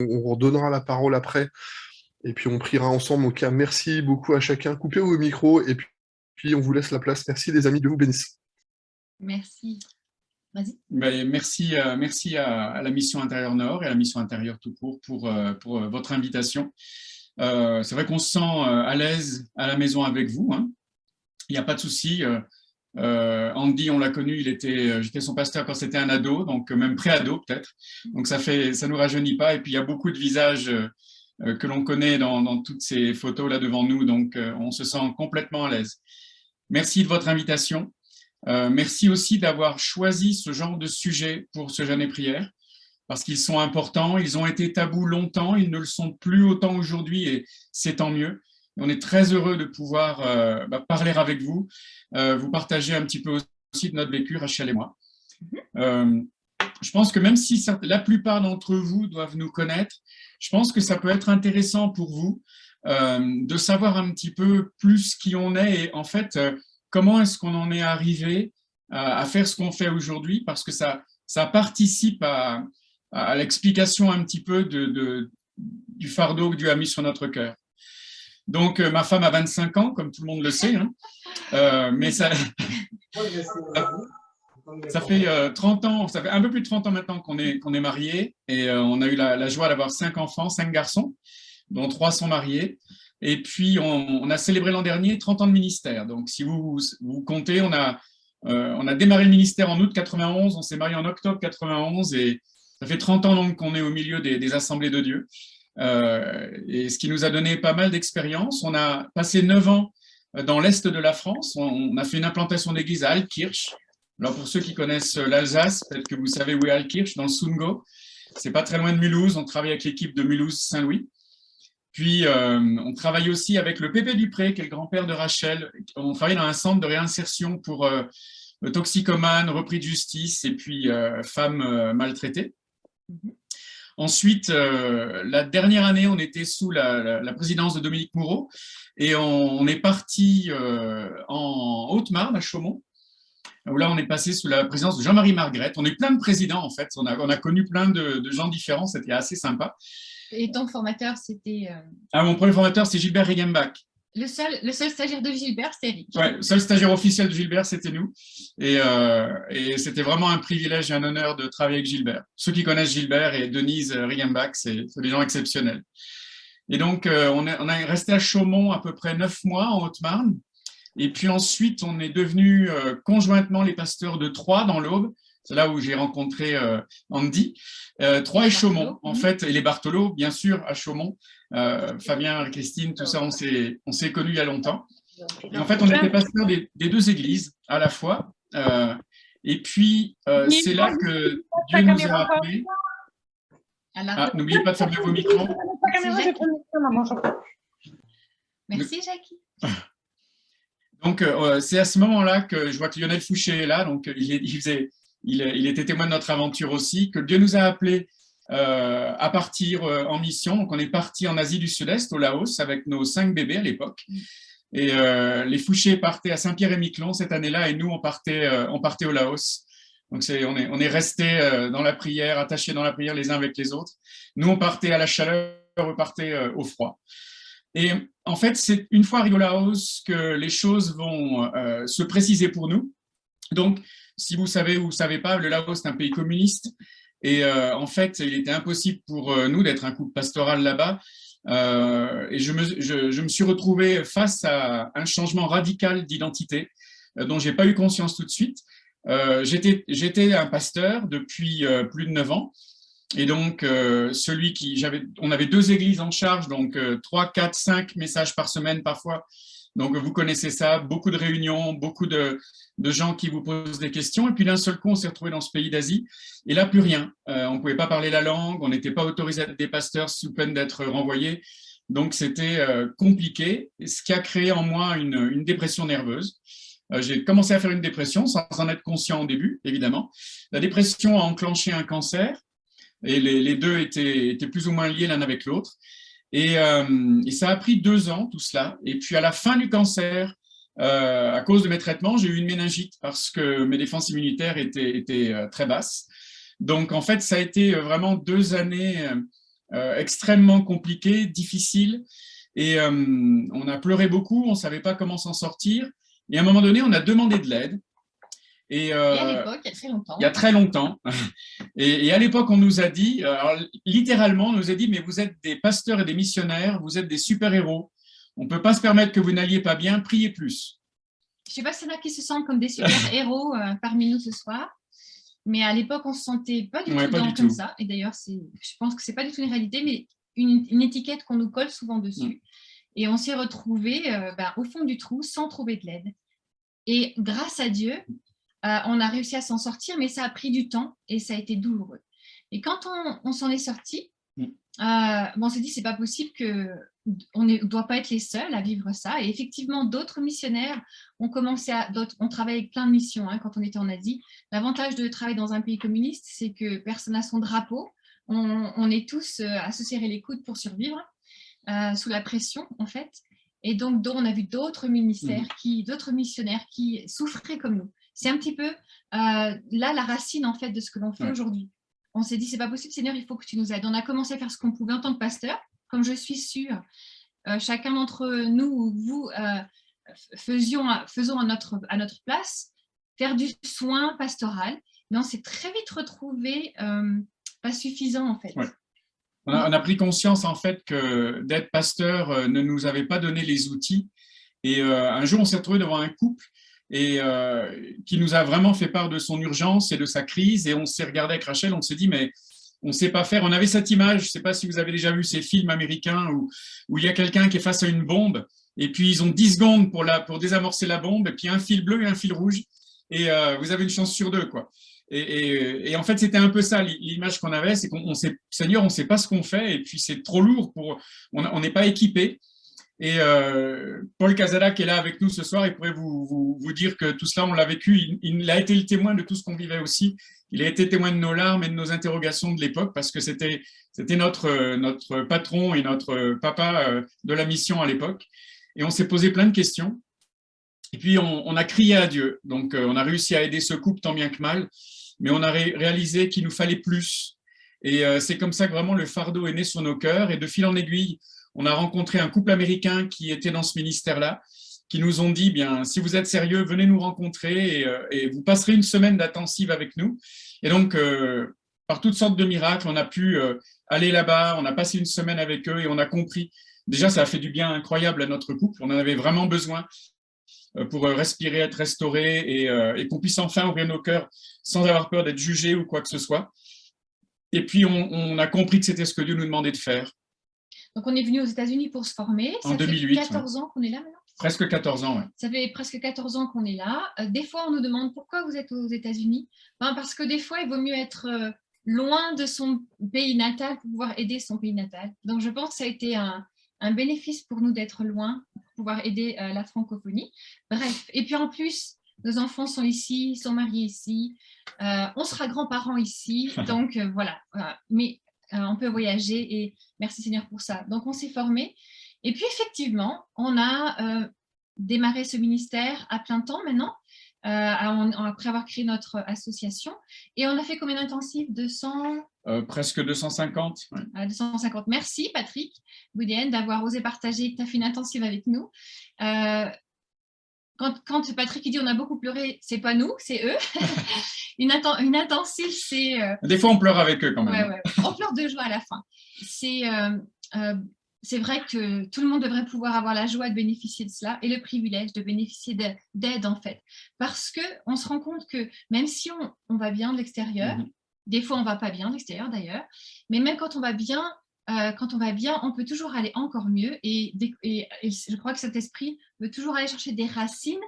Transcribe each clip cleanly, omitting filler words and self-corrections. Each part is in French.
On redonnera la parole après et puis on priera ensemble. Donc, merci beaucoup à chacun. Coupez vos micros et puis on vous laisse la place. Merci les amis, Dieu vous bénisse. Merci. Vas-y. Ben, merci à la mission Intérieur Nord et à la mission Intérieur tout court pour votre invitation. C'est vrai qu'on se sent à l'aise à la maison avec vous, hein. Il n'y a pas de souci. Andy, on l'a connu, j'étais son pasteur quand c'était un ado, donc même pré-ado peut-être. Donc ça nous rajeunit pas. Et puis il y a beaucoup de visages que l'on connaît dans toutes ces photos là devant nous, donc on se sent complètement à l'aise. Merci de votre invitation. Merci aussi d'avoir choisi ce genre de sujet pour ce jeûne et prière, parce qu'ils sont importants, ils ont été tabous longtemps, ils ne le sont plus autant aujourd'hui et c'est tant mieux. On est très heureux de pouvoir parler avec vous, vous partager un petit peu aussi de notre vécu, Rachel et moi. Je pense que même si la plupart d'entre vous doivent nous connaître, je pense que ça peut être intéressant pour vous de savoir un petit peu plus qui on est et en fait, comment est-ce qu'on en est arrivé à faire ce qu'on fait aujourd'hui, parce que ça participe à l'explication un petit peu du fardeau que Dieu a mis sur notre cœur. Donc, ma femme a 25 ans, comme tout le monde le sait, hein, mais ça fait 30 ans, ça fait un peu plus de 30 ans maintenant qu'on est mariés et on a eu la joie d'avoir 5 enfants, 5 garçons, dont 3 sont mariés. Et puis, on a célébré l'an dernier 30 ans de ministère. Donc, si vous comptez, on a démarré le ministère en août 91, on s'est marié en octobre 91 et ça fait 30 ans donc qu'on est au milieu des assemblées de Dieu. Et ce qui nous a donné pas mal d'expérience. On a passé 9 ans dans l'est de la France. On a fait une implantation d'église à Altkirch. Alors pour ceux qui connaissent l'Alsace, peut-être que vous savez où est Altkirch, dans le Sundgau. C'est pas très loin de Mulhouse. On travaille avec l'équipe de Mulhouse-Saint-Louis. Puis on travaille aussi avec le Pépé Dupré, qui est le grand-père de Rachel. On travaille dans un centre de réinsertion pour toxicomanes, repris de justice et puis femmes maltraitées. Ensuite, la dernière année, on était sous la présidence de Dominique Moureau et on est parti en Haute-Marne, à Chaumont, où là, on est passé sous la présidence de Jean-Marie Margrethe. On est plein de présidents, en fait. On a connu plein de gens différents. C'était assez sympa. Et ton formateur, c'était… Mon premier formateur, c'est Gilbert Regenbach. Le seul stagiaire de Gilbert, c'est Eric. Oui, le seul stagiaire officiel de Gilbert, c'était nous. Et c'était vraiment un privilège et un honneur de travailler avec Gilbert. Ceux qui connaissent Gilbert et Denise Regenbach, c'est des gens exceptionnels. Et donc, on est resté à Chaumont à peu près 9 mois en Haute-Marne. Et puis ensuite, on est devenus conjointement les pasteurs de Troyes dans l'Aube. C'est là où j'ai rencontré Andy. Troyes et Chaumont, en fait, et les Bartholos, bien sûr, à Chaumont. Fabien, Christine, tout ça, on s'est connus il y a longtemps. Et en fait, on était pasteurs des deux églises à la fois. Et puis, c'est là que Dieu nous a appelés. N'oubliez pas de fermer vos micros. Merci, Jackie. Donc, c'est à ce moment-là que je vois que Lionel Fouché est là. Donc, il était témoin de notre aventure aussi, que Dieu nous a appelés à partir en mission. Donc, on est parti en Asie du Sud-Est, au Laos, avec nos 5 bébés à l'époque. Et les Fouchés partaient à Saint-Pierre-et-Miquelon cette année-là, et nous, on partait au Laos. Donc, on est restés dans la prière, attachés dans la prière les uns avec les autres. Nous, on partait à la chaleur, on partait au froid. Et en fait, c'est une fois arrivé au Laos que les choses vont se préciser pour nous. Donc, si vous savez ou vous ne savez pas, le Laos est un pays communiste. Et en fait, il était impossible pour nous d'être un couple pastoral là-bas. Et je me suis retrouvé face à un changement radical d'identité dont je n'ai pas eu conscience tout de suite. J'étais un pasteur depuis plus de 9 ans. Et donc, on avait 2 églises en charge, donc 3, 4, 5 messages par semaine parfois. Donc, vous connaissez ça, beaucoup de réunions, beaucoup de gens qui vous posent des questions. Et puis, d'un seul coup, on s'est retrouvé dans ce pays d'Asie. Et là, plus rien. On ne pouvait pas parler la langue, on n'était pas autorisé à être des pasteurs sous peine d'être renvoyés. Donc, c'était compliqué, ce qui a créé en moi une dépression nerveuse. J'ai commencé à faire une dépression sans en être conscient au début, évidemment. La dépression a enclenché un cancer. Et les deux étaient plus ou moins liés l'un avec l'autre. Et ça a pris 2 ans, tout cela. Et puis, à la fin du cancer, à cause de mes traitements, j'ai eu une méningite parce que mes défenses immunitaires étaient très basses. Donc, en fait, ça a été vraiment 2 années extrêmement compliqué, difficile. Et on a pleuré beaucoup, on ne savait pas comment s'en sortir. Et à un moment donné, on a demandé de l'aide. Et à l'époque, il y a très longtemps. Il y a très longtemps. Et à l'époque, on nous a dit, alors, littéralement, on nous a dit, mais vous êtes des pasteurs et des missionnaires, vous êtes des super-héros. On ne peut pas se permettre que vous n'alliez pas bien, priez plus. Je ne sais pas s'il y en a qui se sentent comme des super-héros parmi nous ce soir, mais à l'époque, on ne se sentait pas du tout comme ça. Et d'ailleurs, je pense que ce n'est pas du tout une réalité, mais une étiquette qu'on nous colle souvent dessus. Et on s'est retrouvés au fond du trou sans trouver de l'aide. Et grâce à Dieu, on a réussi à s'en sortir, mais ça a pris du temps et ça a été douloureux. Et quand on s'en est sorti, on s'est dit c'est pas possible on ne doit pas être les seuls à vivre ça. Et effectivement, d'autres missionnaires ont commencé on travaille avec plein de missions quand on était en Asie. L'avantage de travailler dans un pays communiste, c'est que personne n'a son drapeau. On est tous à se serrer les coudes pour survivre sous la pression en fait. Et donc on a vu d'autres ministères, d'autres missionnaires qui souffraient comme nous. C'est un petit peu là la racine en fait de ce que l'on fait aujourd'hui. On s'est dit c'est pas possible Seigneur, il faut que tu nous aides. On a commencé à faire ce qu'on pouvait en tant que pasteur, comme je suis sûre chacun d'entre nous ou vous faisons à notre place, faire du soin pastoral, mais on s'est très vite retrouvé pas suffisant en fait. On a pris conscience en fait que d'être pasteur ne nous avait pas donné les outils. Et un jour, on s'est retrouvé devant un couple et qui nous a vraiment fait part de son urgence et de sa crise. Et on s'est regardé avec Rachel, on s'est dit, mais on ne sait pas faire. On avait cette image, je ne sais pas si vous avez déjà vu ces films américains où il y a quelqu'un qui est face à une bombe et puis ils ont 10 secondes pour désamorcer la bombe et puis un fil bleu et un fil rouge et vous avez une chance sur deux, quoi. Et en fait, c'était un peu ça, l'image qu'on avait, c'est qu'on sait, Seigneur, on ne sait pas ce qu'on fait et puis c'est trop lourd, on n'est pas équipé. Et Paul Casada, qui est là avec nous ce soir, il pourrait vous dire que tout cela, on l'a vécu. Il a été le témoin de tout ce qu'on vivait aussi. Il a été témoin de nos larmes et de nos interrogations de l'époque parce que c'était notre patron et notre papa de la mission à l'époque. Et on s'est posé plein de questions. Et puis, on a crié à Dieu. Donc, on a réussi à aider ce couple tant bien que mal. Mais on a réalisé qu'il nous fallait plus. Et c'est comme ça que vraiment le fardeau est né sur nos cœurs. Et de fil en aiguille, on a rencontré un couple américain qui était dans ce ministère-là, qui nous ont dit, bien, si vous êtes sérieux, venez nous rencontrer et vous passerez une semaine d'intensive avec nous. Et donc, par toutes sortes de miracles, on a pu aller là-bas, on a passé une semaine avec eux et on a compris. Déjà, ça a fait du bien incroyable à notre couple. On en avait vraiment besoin pour respirer, être restauré et qu'on puisse enfin ouvrir nos cœurs sans avoir peur d'être jugé ou quoi que ce soit. Et puis, on a compris que c'était ce que Dieu nous demandait de faire. Donc, on est venu aux États-Unis pour se former. En 2008. Ça fait 14 ans qu'on est là maintenant. Presque 14 ans, oui. Ça fait presque 14 ans qu'on est là. Des fois, on nous demande pourquoi vous êtes aux États-Unis. Parce que des fois, il vaut mieux être loin de son pays natal pour pouvoir aider son pays natal. Donc, je pense que ça a été un bénéfice pour nous d'être loin, pour pouvoir aider la francophonie. Bref, et puis en plus, nos enfants sont ici, sont mariés ici. On sera grands-parents ici. Donc, voilà. Mais on peut voyager et merci Seigneur pour ça. Donc, on s'est formés. Et puis, effectivement, on a démarré ce ministère à plein temps maintenant, après avoir créé notre association. Et on a fait combien d'intensifs? 200 presque 250. Ouais. 250. Merci, Patrick Boudien, d'avoir osé partager que tu as fait une intensive avec nous. Quand Patrick dit on a beaucoup pleuré, c'est pas nous, c'est eux. Une intensive, c'est... Des fois, on pleure avec eux quand même. Ouais. On pleure de joie à la fin. C'est vrai que tout le monde devrait pouvoir avoir la joie de bénéficier de cela et le privilège de bénéficier d'aide, en fait. Parce qu'on se rend compte que même si on va bien de l'extérieur, des fois on ne va pas bien de l'extérieur d'ailleurs, mais même quand on va bien, on peut toujours aller encore mieux. Et je crois que cet esprit veut toujours aller chercher des racines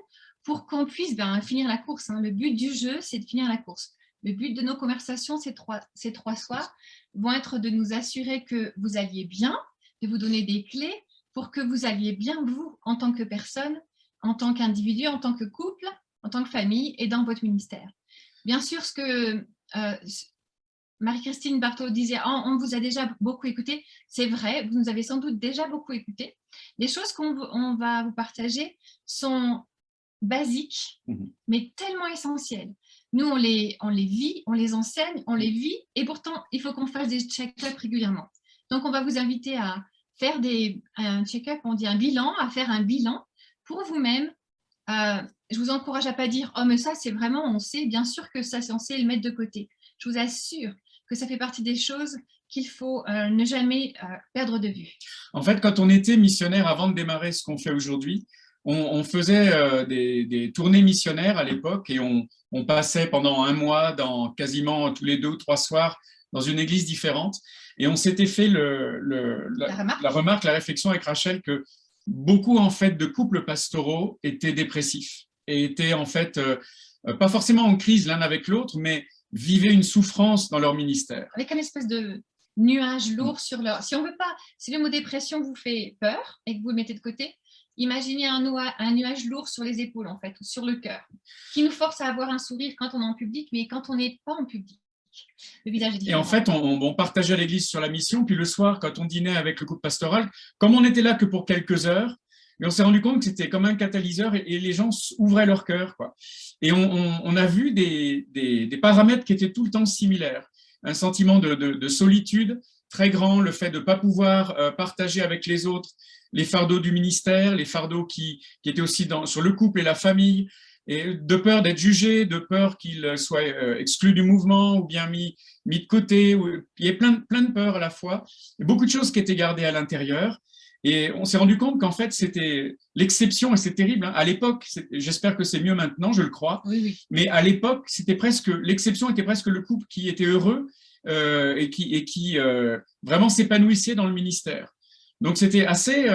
pour qu'on puisse finir la course. Le but du jeu, c'est de finir la course. Le but de nos conversations, ces trois soirs, vont être de nous assurer que vous alliez bien, de vous donner des clés pour que vous alliez bien, vous, en tant que personne, en tant qu'individu, en tant que couple, en tant que famille et dans votre ministère. Bien sûr, ce que Marie-Christine Barthaud disait, on vous a déjà beaucoup écouté, c'est vrai, vous nous avez sans doute déjà beaucoup écouté. Les choses qu'on va vous partager sont basiques, mais tellement essentielles. Nous, on les vit, on les enseigne, on les vit, et pourtant, il faut qu'on fasse des check-ups régulièrement. Donc, on va vous inviter à faire un check-up, on dit un bilan, à faire un bilan pour vous-même. Je vous encourage à ne pas dire « Oh, mais ça, c'est vraiment, on sait, bien sûr que ça, on sait le mettre de côté ». Je vous assure que ça fait partie des choses qu'il faut ne jamais perdre de vue. En fait, quand on était missionnaire, avant de démarrer ce qu'on fait aujourd'hui, on faisait des tournées missionnaires à l'époque et on passait pendant un mois dans quasiment tous les 2 ou 3 soirs dans une église différente. Et on s'était fait la remarque, la réflexion avec Rachel que beaucoup en fait de couples pastoraux étaient dépressifs et étaient en fait pas forcément en crise l'un avec l'autre, mais vivaient une souffrance dans leur ministère. Avec un espèce de nuage lourd sur leur... Si on veut pas, si le mot dépression vous fait peur et que vous le mettez de côté, imaginez un nuage lourd sur les épaules en fait, ou sur le cœur, qui nous force à avoir un sourire quand on est en public, mais quand on n'est pas en public. Le visage est différent. Et en fait, on partageait à l'église sur la mission, puis le soir, quand on dînait avec le couple pastoral, comme on n'était là que pour quelques heures, mais on s'est rendu compte que c'était comme un catalyseur et les gens ouvraient leur cœur, quoi. Et on a vu des paramètres qui étaient tout le temps similaires. Un sentiment de solitude très grand, le fait de ne pas pouvoir partager avec les autres les fardeaux du ministère, les fardeaux qui étaient aussi sur le couple et la famille, et de peur d'être jugé, de peur qu'il soit exclu du mouvement ou bien mis de côté. Il y a plein de peurs à la fois, et beaucoup de choses qui étaient gardées à l'intérieur. Et on s'est rendu compte qu'en fait, c'était l'exception, et c'est terrible. Hein. À l'époque, j'espère que c'est mieux maintenant, je le crois, oui. Mais à l'époque, l'exception était presque le couple qui était heureux et qui vraiment s'épanouissait dans le ministère. Donc, c'était assez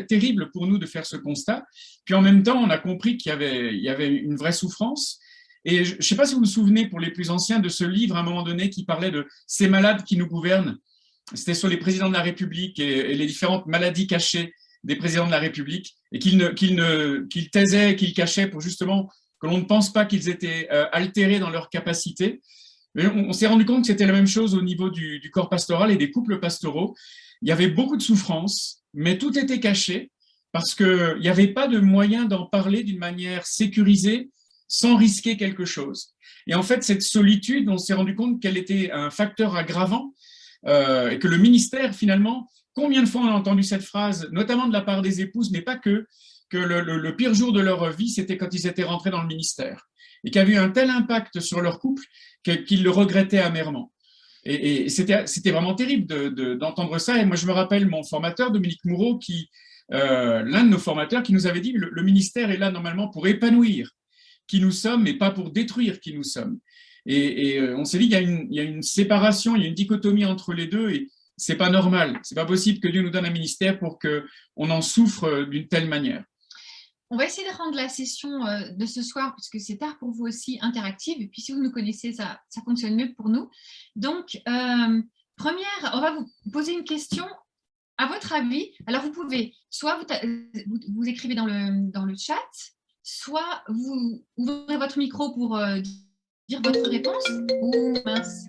terrible pour nous de faire ce constat. Puis en même temps, on a compris qu'il y avait une vraie souffrance. Et je ne sais pas si vous vous souvenez, pour les plus anciens, de ce livre, à un moment donné, qui parlait de « Ces malades qui nous gouvernent ». C'était sur les présidents de la République et les différentes maladies cachées des présidents de la République, et qu'ils taisaient, qu'ils cachaient pour justement que l'on ne pense pas qu'ils étaient altérés dans leur capacité. Mais on s'est rendu compte que c'était la même chose au niveau du corps pastoral et des couples pastoraux. Il y avait beaucoup de souffrance, mais tout était caché parce qu'il n'y avait pas de moyen d'en parler d'une manière sécurisée sans risquer quelque chose. Et en fait, cette solitude, on s'est rendu compte qu'elle était un facteur aggravant et que le ministère, finalement, combien de fois on a entendu cette phrase, notamment de la part des épouses, mais pas que le pire jour de leur vie, c'était quand ils étaient rentrés dans le ministère et qu'il y avait eu un tel impact sur leur couple qu'ils le regrettaient amèrement. Et c'était vraiment terrible d'entendre ça. Et moi, je me rappelle mon formateur, Dominique Moureau, l'un de nos formateurs, qui nous avait dit le ministère est là normalement pour épanouir qui nous sommes, mais pas pour détruire qui nous sommes. Et on s'est dit il y a une séparation, il y a une dichotomie entre les deux, et c'est pas normal. C'est pas possible que Dieu nous donne un ministère pour qu'on en souffre d'une telle manière. On va essayer de rendre la session de ce soir, puisque c'est tard pour vous aussi, interactive. Et puis, si vous nous connaissez, ça fonctionne mieux pour nous. Donc, première, on va vous poser une question. À votre avis, alors vous pouvez, soit vous écrivez dans le chat, soit vous ouvrez votre micro pour dire votre réponse, ou mince.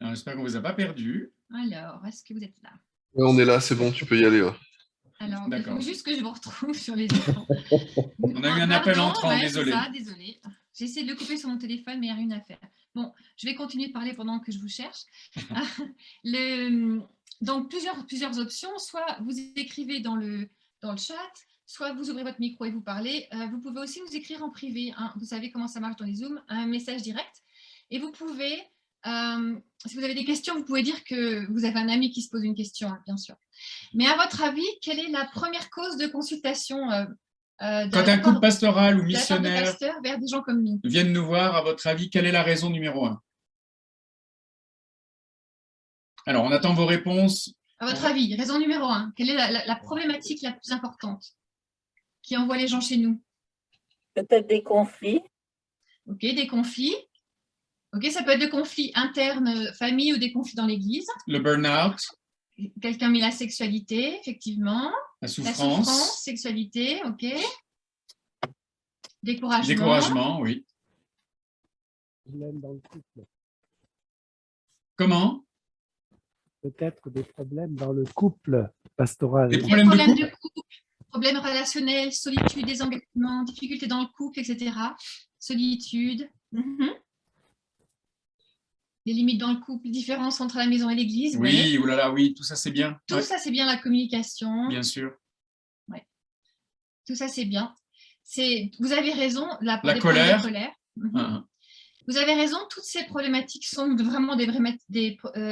J'espère qu'on ne vous a pas perdu. Alors, est-ce que vous êtes là? Ouais, on est là, c'est bon, tu peux y aller. Ouais. Alors, il faut juste que je vous retrouve sur les écrans. On a eu un appel entrant, désolé. Désolé. J'ai essayé de le couper sur mon téléphone, mais il n'y a rien à faire. Bon, je vais continuer de parler pendant que je vous cherche. Donc, plusieurs options. Soit vous écrivez dans le chat, soit vous ouvrez votre micro et vous parlez. Vous pouvez aussi nous écrire en privé. Hein. Vous savez comment ça marche dans les Zooms, un message direct. Et vous pouvez... si vous avez des questions, vous pouvez dire que vous avez un ami qui se pose une question, hein, bien sûr. Mais à votre avis, quelle est la première cause de consultation quand un couple pastoral ou missionnaire vers des gens comme nous viennent nous voir, à votre avis, quelle est la raison numéro 1? Alors, on attend vos réponses. À votre avis, raison numéro 1, quelle est la problématique la plus importante qui envoie les gens chez nous? Peut-être des conflits. Ok, des conflits. Ok, ça peut être des conflits internes, famille, ou des conflits dans l'église. Le burn-out. Quelqu'un met la sexualité, effectivement. La souffrance. Sexualité, ok. Découragement. Découragement, oui. Problèmes dans le couple. Comment? Peut-être des problèmes dans le couple pastoral. Des problèmes de couple. Problèmes relationnels, solitude, désengagement, difficultés dans le couple, etc. Solitude. Les limites dans le couple, différence entre la maison et l'église. Oui, oulala, oui, tout ça c'est bien. Tout ça c'est bien, la communication. Bien sûr. Ouais. Tout ça c'est bien. Vous avez raison. La colère. Vous avez raison, toutes ces problématiques sont vraiment des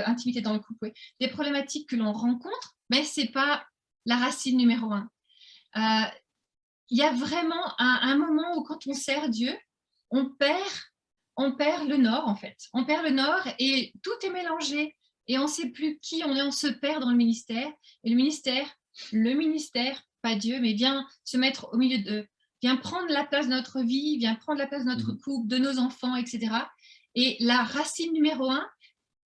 intimités dans le couple, des problématiques que l'on rencontre, mais ce n'est pas la racine numéro 1. Il y a vraiment un moment où quand on sert Dieu, on perd le nord en fait. On perd le nord et tout est mélangé et on ne sait plus qui on est, on se perd dans le ministère. Et le ministère, pas Dieu, mais vient se mettre au milieu de... vient prendre la place de notre vie, vient prendre la place de notre couple, de nos enfants, etc. Et la racine numéro 1,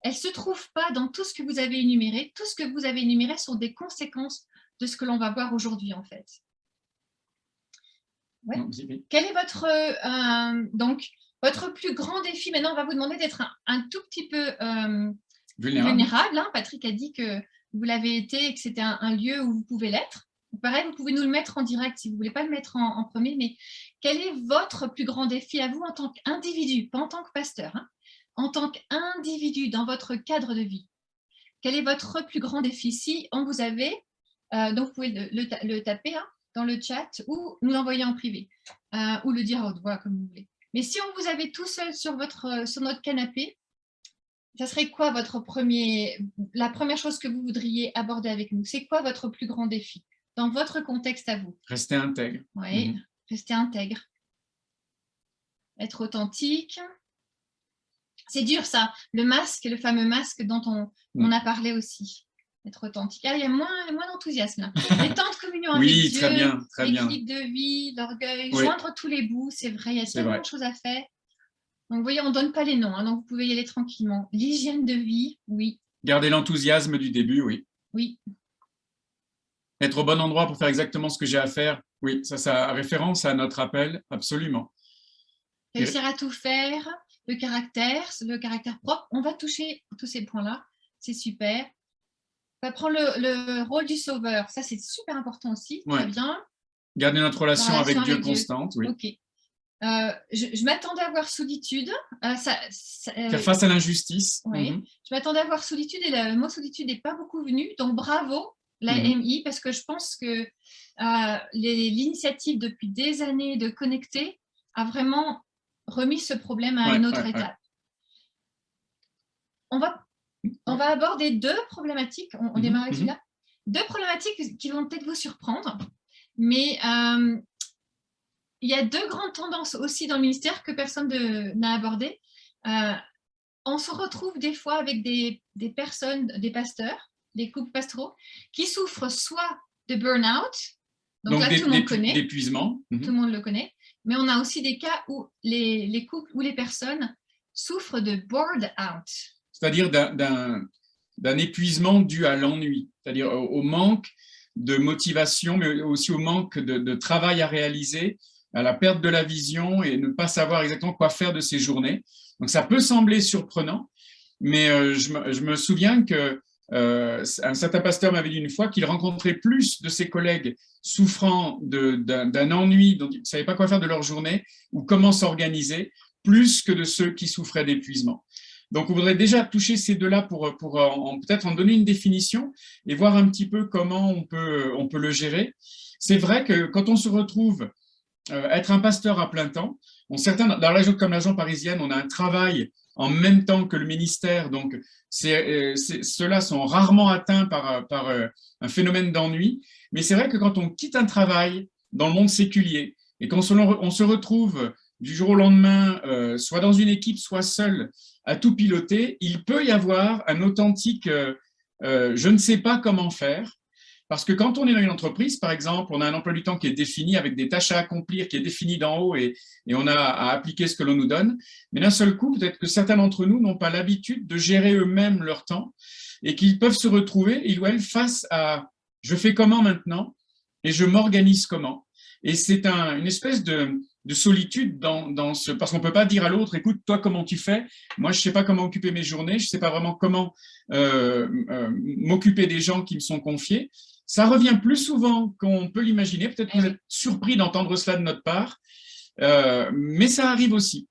elle ne se trouve pas dans tout ce que vous avez énuméré. Tout ce que vous avez énuméré sont des conséquences de ce que l'on va voir aujourd'hui, en fait. Ouais. Quel est votre plus grand défi? Maintenant, on va vous demander d'être un tout petit peu vulnérable. Hein. Patrick a dit que vous l'avez été et que c'était un lieu où vous pouvez l'être. Pareil, vous pouvez nous le mettre en direct si vous ne voulez pas le mettre en premier, mais quel est votre plus grand défi à vous en tant qu'individu, pas en tant que pasteur, hein, en tant qu'individu dans votre cadre de vie? Quel est votre plus grand défi? Si on vous avait, donc vous pouvez le taper hein, dans le chat ou nous l'envoyer en privé ou le dire à haute voix comme vous voulez. Mais si on vous avait tout seul sur notre canapé, ça serait quoi la première chose que vous voudriez aborder avec nous? C'est quoi votre plus grand défi dans votre contexte à vous? Rester intègre. Oui, rester intègre. Être authentique. C'est dur ça, le fameux masque dont on a parlé aussi. Être authentique. Ah, il y a moins d'enthousiasme là. Les temps de communion avec Dieu, très bien, l'équilibre de vie, l'orgueil, joindre tous les bouts, c'est vrai, il y a tellement de choses à faire. Donc, vous voyez, on ne donne pas les noms, hein, donc vous pouvez y aller tranquillement. L'hygiène de vie, oui. Garder l'enthousiasme du début, oui. Oui. Être au bon endroit pour faire exactement ce que j'ai à faire, oui, ça a référence à notre appel, absolument. Réussir à tout faire, le caractère propre, on va toucher tous ces points-là, c'est super. On va prendre le rôle du sauveur, ça c'est super important aussi, très bien. Garder notre relation avec Dieu constante, oui. Ok. Je m'attendais à voir solitude. Faire face à l'injustice. Oui. Je m'attendais à voir solitude et le mot solitude n'est pas beaucoup venu, donc bravo la MI, parce que je pense que l'initiative depuis des années de connecter a vraiment remis ce problème à une autre étape. On va aborder deux problématiques, on démarre avec celui-là, deux problématiques qui vont peut-être vous surprendre, mais il y a deux grandes tendances aussi dans le ministère que personne n'a abordées. On se retrouve des fois avec des personnes, des pasteurs, des couples pastoraux, qui souffrent soit de burn-out, donc là tout le monde connaît, d'épuisement. Tout le monde le connaît, mais on a aussi des cas où les couples ou les personnes souffrent de bored-out. C'est-à-dire d'un épuisement dû à l'ennui, c'est-à-dire au manque de motivation, mais aussi au manque de travail à réaliser, à la perte de la vision et ne pas savoir exactement quoi faire de ces journées. Donc ça peut sembler surprenant, mais je me souviens que un certain pasteur m'avait dit une fois qu'il rencontrait plus de ses collègues souffrant d'un ennui dont ils ne savaient pas quoi faire de leur journée ou comment s'organiser, plus que de ceux qui souffraient d'épuisement. Donc, on voudrait déjà toucher ces deux-là pour peut-être en donner une définition et voir un petit peu comment on peut le gérer. C'est vrai que quand on se retrouve être un pasteur à plein temps, dans la région comme la région parisienne, on a un travail en même temps que le ministère, donc ceux-là sont rarement atteints par un phénomène d'ennui, mais c'est vrai que quand on quitte un travail dans le monde séculier et qu'on se retrouve du jour au lendemain, soit dans une équipe, soit seul, à tout piloter, il peut y avoir un authentique je ne sais pas comment faire, parce que quand on est dans une entreprise, par exemple, on a un emploi du temps qui est défini avec des tâches à accomplir, qui est défini d'en haut et on a à appliquer ce que l'on nous donne. Mais d'un seul coup, peut-être que certains d'entre nous n'ont pas l'habitude de gérer eux-mêmes leur temps et qu'ils peuvent se retrouver, ils ou elles, face à « je fais comment maintenant ?» et « je m'organise comment ?» Et c'est une espèce de solitude parce qu'on ne peut pas dire à l'autre, écoute, toi, comment tu fais? Moi, je ne sais pas comment occuper mes journées, je ne sais pas vraiment comment m'occuper des gens qui me sont confiés. Ça revient plus souvent qu'on peut l'imaginer. Peut-être que vous êtes surpris d'entendre cela de notre part, mais ça arrive aussi.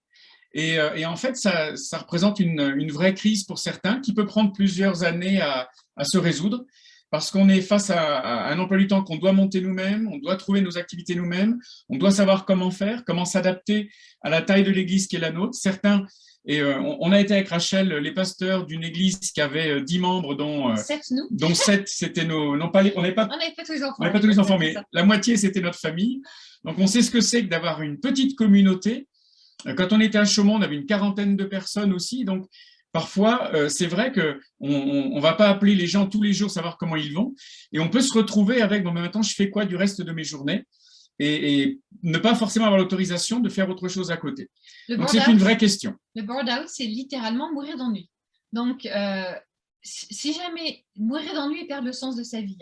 Et en fait, ça représente une vraie crise pour certains qui peut prendre plusieurs années à se résoudre parce qu'on est face à un emploi du temps qu'on doit monter nous-mêmes, on doit trouver nos activités nous-mêmes, on doit savoir comment faire, comment s'adapter à la taille de l'église qui est la nôtre. Certains, on a été avec Rachel, les pasteurs d'une église qui avait 10 membres, dont 7 c'était nos… Non, pas on n'avait pas tous les enfants, mais la moitié c'était notre famille. Donc on sait ce que c'est que d'avoir une petite communauté. Quand on était à Chaumont, on avait une quarantaine de personnes aussi. Donc, parfois, c'est vrai qu'on ne va pas appeler les gens tous les jours, savoir comment ils vont. Et on peut se retrouver avec, bon, mais maintenant, je fais quoi du reste de mes journées et ne pas forcément avoir l'autorisation de faire autre chose à côté. Donc, c'est une vraie question. Le burn-out, c'est littéralement mourir d'ennui. Donc, si jamais mourir d'ennui et perdre le sens de sa vie,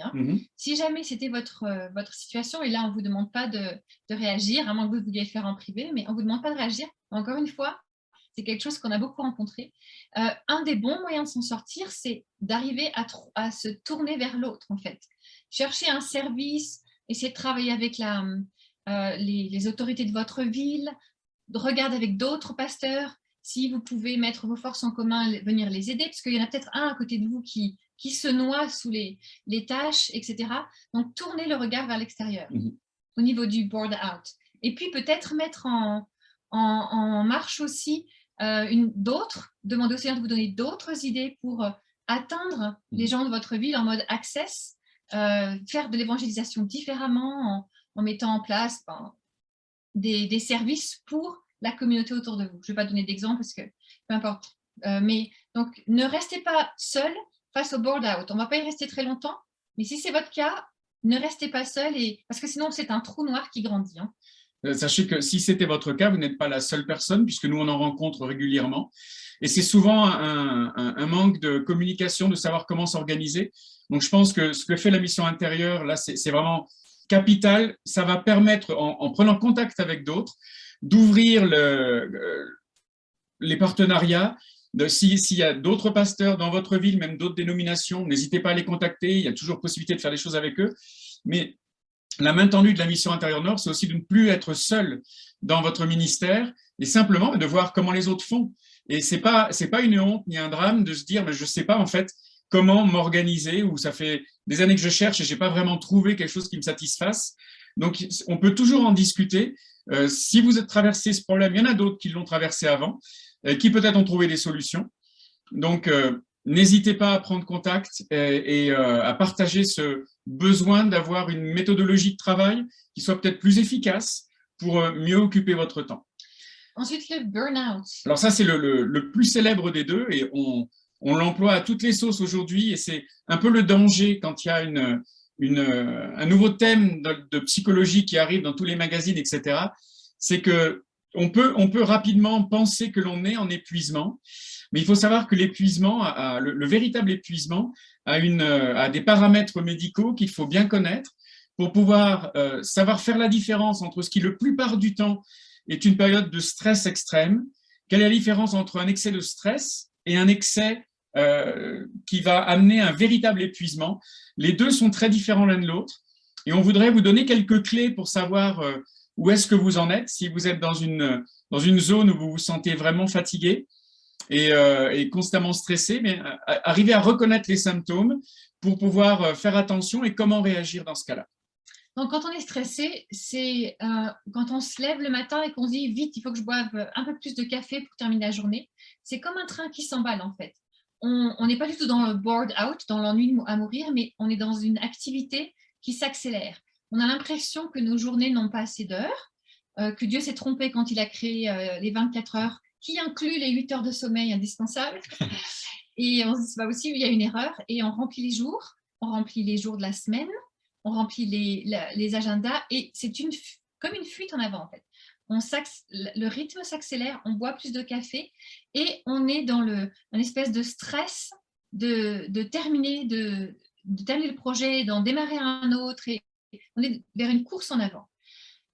si jamais c'était votre situation, et là on ne vous demande pas de réagir, à moins que vous vouliez le faire en privé, mais on ne vous demande pas de réagir. Encore une fois, c'est quelque chose qu'on a beaucoup rencontré. Un des bons moyens de s'en sortir, c'est d'arriver à se tourner vers l'autre, en fait. Chercher un service, essayer de travailler avec les autorités de votre ville, regarder avec d'autres pasteurs, si vous pouvez mettre vos forces en commun, venir les aider, parce qu'il y en a peut-être un à côté de vous qui se noie sous les tâches, etc. Donc, tournez le regard vers l'extérieur au niveau du board out. Et puis, peut-être mettre en marche aussi demander au Seigneur de vous donner d'autres idées pour atteindre les gens de votre ville en mode access, faire de l'évangélisation différemment en mettant en place des services pour la communauté autour de vous. Je ne vais pas donner d'exemple parce que peu importe. Mais donc, ne restez pas seul face au board out. On ne va pas y rester très longtemps, mais si c'est votre cas, ne restez pas seul parce que sinon, c'est un trou noir qui grandit. Sachez que si c'était votre cas, vous n'êtes pas la seule personne puisque nous, on en rencontre régulièrement. Et c'est souvent un manque de communication, de savoir comment s'organiser. Donc, je pense que ce que fait la mission intérieure, là, c'est vraiment capital. Ça va permettre, en prenant contact avec d'autres, d'ouvrir les partenariats. S'il y a d'autres pasteurs dans votre ville, même d'autres dénominations, n'hésitez pas à les contacter. Il y a toujours possibilité de faire des choses avec eux. Mais la main tendue de la mission Intérieur Nord, c'est aussi de ne plus être seul dans votre ministère et simplement de voir comment les autres font. Et ce n'est pas une honte ni un drame de se dire je ne sais pas en fait comment m'organiser, ou ça fait des années que je cherche et je n'ai pas vraiment trouvé quelque chose qui me satisfasse. Donc, on peut toujours en discuter. Si vous êtes traversé ce problème, il y en a d'autres qui l'ont traversé avant, qui peut-être ont trouvé des solutions. Donc, n'hésitez pas à prendre contact et à partager ce besoin d'avoir une méthodologie de travail qui soit peut-être plus efficace pour mieux occuper votre temps. Ensuite, le burn-out. Alors ça, c'est le plus célèbre des deux et on l'emploie à toutes les sauces aujourd'hui et c'est un peu le danger quand il y a un nouveau thème de psychologie qui arrive dans tous les magazines, etc. C'est qu'on peut rapidement penser que l'on est en épuisement, mais il faut savoir que l'épuisement, le véritable épuisement, a des paramètres médicaux qu'il faut bien connaître pour pouvoir savoir faire la différence entre ce qui, la plupart du temps, est une période de stress extrême. Quelle est la différence entre un excès de stress et un excès qui va amener un véritable épuisement? Les deux sont très différents l'un de l'autre et on voudrait vous donner quelques clés pour savoir où est-ce que vous en êtes, si vous êtes dans une zone où vous vous sentez vraiment fatigué et constamment stressé, mais arriver à reconnaître les symptômes pour pouvoir faire attention et comment réagir dans ce cas-là. Donc, quand on est stressé, c'est quand on se lève le matin et qu'on se dit « vite, il faut que je boive un peu plus de café pour terminer la journée ». C'est comme un train qui s'emballe en fait. On n'est pas du tout dans le bored out, dans l'ennui à mourir, mais on est dans une activité qui s'accélère. On a l'impression que nos journées n'ont pas assez d'heures, que Dieu s'est trompé quand il a créé les 24 heures, qui inclut les 8 heures de sommeil indispensables. Et on se dit, bah aussi, il y a une erreur. Et on remplit les jours de la semaine, on remplit les agendas, et c'est comme une fuite en avant, en fait. Le rythme s'accélère, on boit plus de café, et on est dans une espèce de stress de terminer le projet, d'en démarrer un autre, et on est vers une course en avant.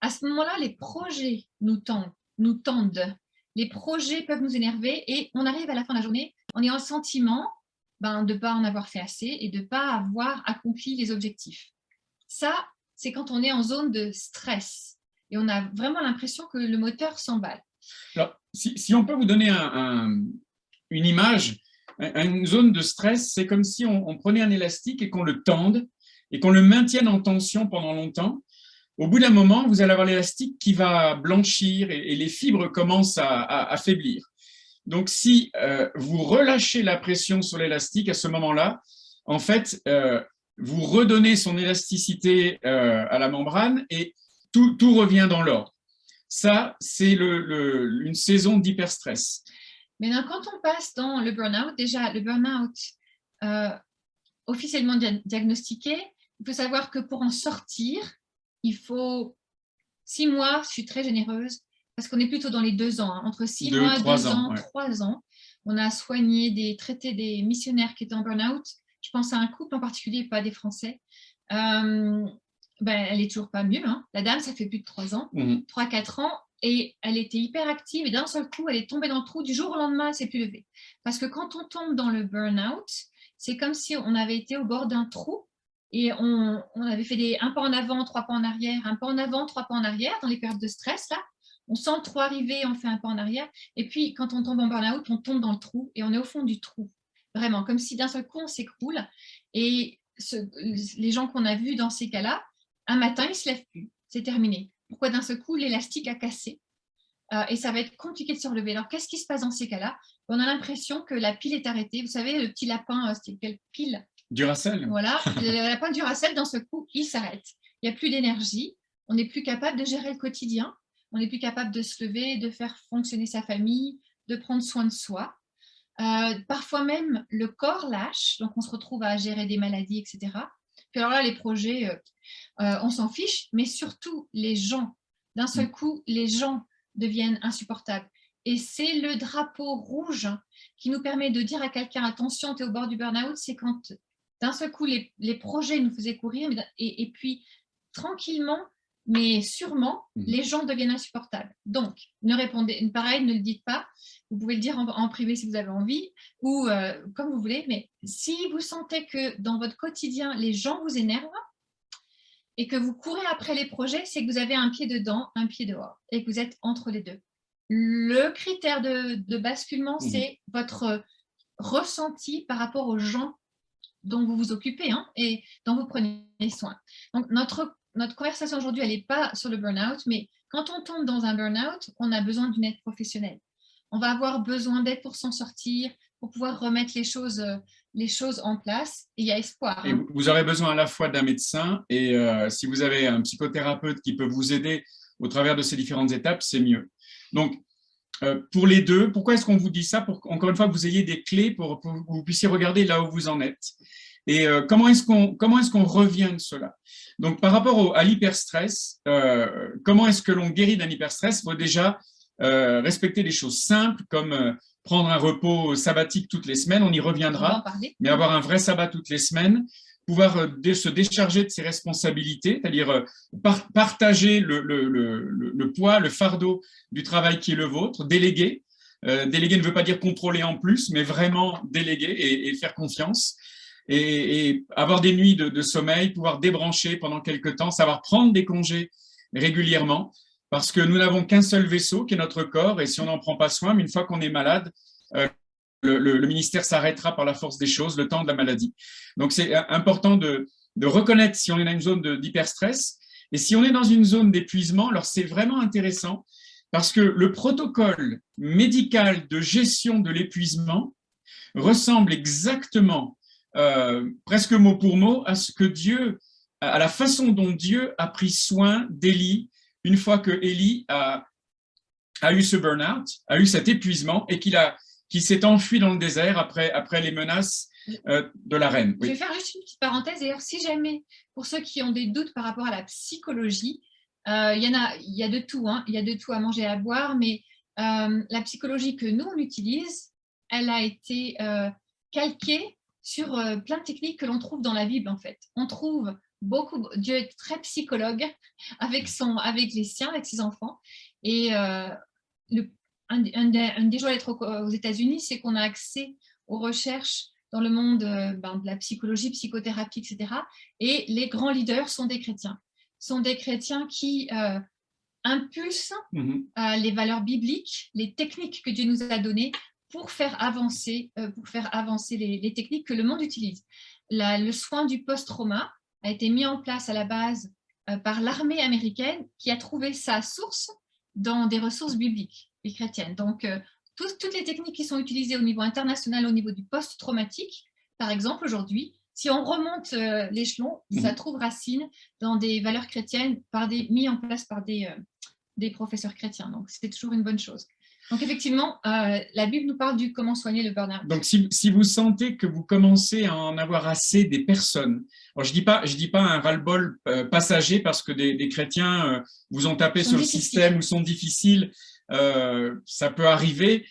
À ce moment-là, les projets nous tendent. Les projets peuvent nous énerver, et on arrive à la fin de la journée, on est en sentiment de ne pas en avoir fait assez et de ne pas avoir accompli les objectifs. Ça, c'est quand on est en zone de stress et on a vraiment l'impression que le moteur s'emballe. Alors, si on peut vous donner une image, une zone de stress, c'est comme si on prenait un élastique et qu'on le tende et qu'on le maintienne en tension pendant longtemps. Au bout d'un moment, vous allez avoir l'élastique qui va blanchir et les fibres commencent à faiblir. Donc, si vous relâchez la pression sur l'élastique à ce moment-là, en fait, vous redonnez son élasticité à la membrane et tout revient dans l'ordre. Ça, c'est une saison d'hyperstress. Maintenant, quand on passe dans le burn-out, déjà, le burn-out officiellement diagnostiqué, il faut savoir que pour en sortir, il faut 6 mois, je suis très généreuse, parce qu'on est plutôt dans les 2 ans, hein, entre 6 mois, 2 ans, 3 ans. On a soigné, traité des missionnaires qui étaient en burn-out. Je pense à un couple en particulier, pas des Français. Elle n'est toujours pas mieux. Hein. La dame, ça fait plus de 3 ans, 3-4 ans, et elle était hyper active, et d'un seul coup, elle est tombée dans le trou. Du jour au lendemain, elle ne s'est plus levée. Parce que quand on tombe dans le burn-out, c'est comme si on avait été au bord d'un trou, et on avait fait un pas en avant, 3 pas en arrière, un pas en avant, 3 pas en arrière, dans les périodes de stress, là. On sent le trou arriver, on fait un pas en arrière. Et puis, quand on tombe en burn-out, on tombe dans le trou et on est au fond du trou. Vraiment, comme si d'un seul coup, on s'écroule. Et les gens qu'on a vus dans ces cas-là, un matin, ils ne se lèvent plus. C'est terminé. Pourquoi d'un seul coup, l'élastique a cassé et ça va être compliqué de se relever. Alors, qu'est-ce qui se passe dans ces cas-là? On a l'impression que la pile est arrêtée. Vous savez, le petit lapin, c'était quelle pile? Duracell. Voilà, le lapin Duracell, d'un seul coup, il s'arrête. Il n'y a plus d'énergie. On n'est plus capable de gérer le quotidien. On n'est plus capable de se lever, de faire fonctionner sa famille, de prendre soin de soi. Parfois même, le corps lâche, donc on se retrouve à gérer des maladies, etc. Puis alors là, les projets, on s'en fiche, mais surtout les gens. D'un seul coup, les gens deviennent insupportables. Et c'est le drapeau rouge qui nous permet de dire à quelqu'un, attention, tu es au bord du burn-out, c'est quand d'un seul coup, les projets nous faisaient courir, et puis tranquillement, mais sûrement, les gens deviennent insupportables. Donc, pareil, ne le dites pas. Vous pouvez le dire en privé si vous avez envie, ou comme vous voulez, mais si vous sentez que dans votre quotidien, les gens vous énervent et que vous courez après les projets, c'est que vous avez un pied dedans, un pied dehors, et que vous êtes entre les deux. Le critère de basculement, c'est votre ressenti par rapport aux gens dont vous vous occupez et dont vous prenez soin. Donc, notre conversation aujourd'hui, elle n'est pas sur le burn-out, mais quand on tombe dans un burn-out, on a besoin d'une aide professionnelle. On va avoir besoin d'aide pour s'en sortir, pour pouvoir remettre les choses en place, et il y a espoir. Et vous aurez besoin à la fois d'un médecin, et si vous avez un psychothérapeute qui peut vous aider au travers de ces différentes étapes, c'est mieux. Donc, pour les deux, pourquoi est-ce qu'on vous dit ça? Pour, encore une fois, que vous ayez des clés pour que vous puissiez regarder là où vous en êtes. Et comment est-ce qu'on revient de cela? Donc, par rapport à l'hyperstress, comment est-ce que l'on guérit d'un hyperstress? Il faut déjà respecter des choses simples comme prendre un repos sabbatique toutes les semaines, on y reviendra, mais avoir un vrai sabbat toutes les semaines, pouvoir se décharger de ses responsabilités, c'est-à-dire partager le poids, le fardeau du travail qui est le vôtre, déléguer. Déléguer ne veut pas dire contrôler en plus, mais vraiment déléguer et faire confiance. Et avoir des nuits de sommeil, pouvoir débrancher pendant quelques temps, savoir prendre des congés régulièrement, parce que nous n'avons qu'un seul vaisseau qui est notre corps, et si on n'en prend pas soin, mais une fois qu'on est malade, le ministère s'arrêtera par la force des choses, le temps de la maladie. Donc, c'est important de reconnaître si on est dans une zone d'hyperstress, et si on est dans une zone d'épuisement, alors c'est vraiment intéressant, parce que le protocole médical de gestion de l'épuisement ressemble exactement, presque mot pour mot, à la façon dont Dieu a pris soin d'Élie une fois que Élie a eu ce burn-out, a eu cet épuisement et qu'il s'est enfui dans le désert après les menaces de la reine. Oui. Je vais faire juste une petite parenthèse. D'ailleurs, si jamais, pour ceux qui ont des doutes par rapport à la psychologie, il y a de tout, hein. Il y a de tout à manger et à boire, mais la psychologie que nous, on utilise, elle a été calquée sur plein de techniques que l'on trouve dans la Bible, en fait. On trouve Dieu est très psychologue avec les siens, avec ses enfants. Et un des joies d'être aux États-Unis, c'est qu'on a accès aux recherches dans le monde de la psychologie, psychothérapie, etc. Et les grands leaders sont des chrétiens. Sont des chrétiens qui impulsent les valeurs bibliques, les techniques que Dieu nous a données pour faire avancer les techniques que le monde utilise. Le soin du post-trauma a été mis en place à la base par l'armée américaine qui a trouvé sa source dans des ressources bibliques et chrétiennes. Donc, toutes les techniques qui sont utilisées au niveau international, au niveau du post-traumatique, par exemple, aujourd'hui, si on remonte l'échelon, ça trouve racine dans des valeurs chrétiennes mis en place par des professeurs chrétiens. Donc, c'est toujours une bonne chose. Donc, effectivement, la Bible nous parle du comment soigner le burn-out. Donc, si vous sentez que vous commencez à en avoir assez des personnes, alors je dis pas un ras-le-bol passager parce que des chrétiens vous ont tapé sur le système ou sont difficiles, ça peut arriver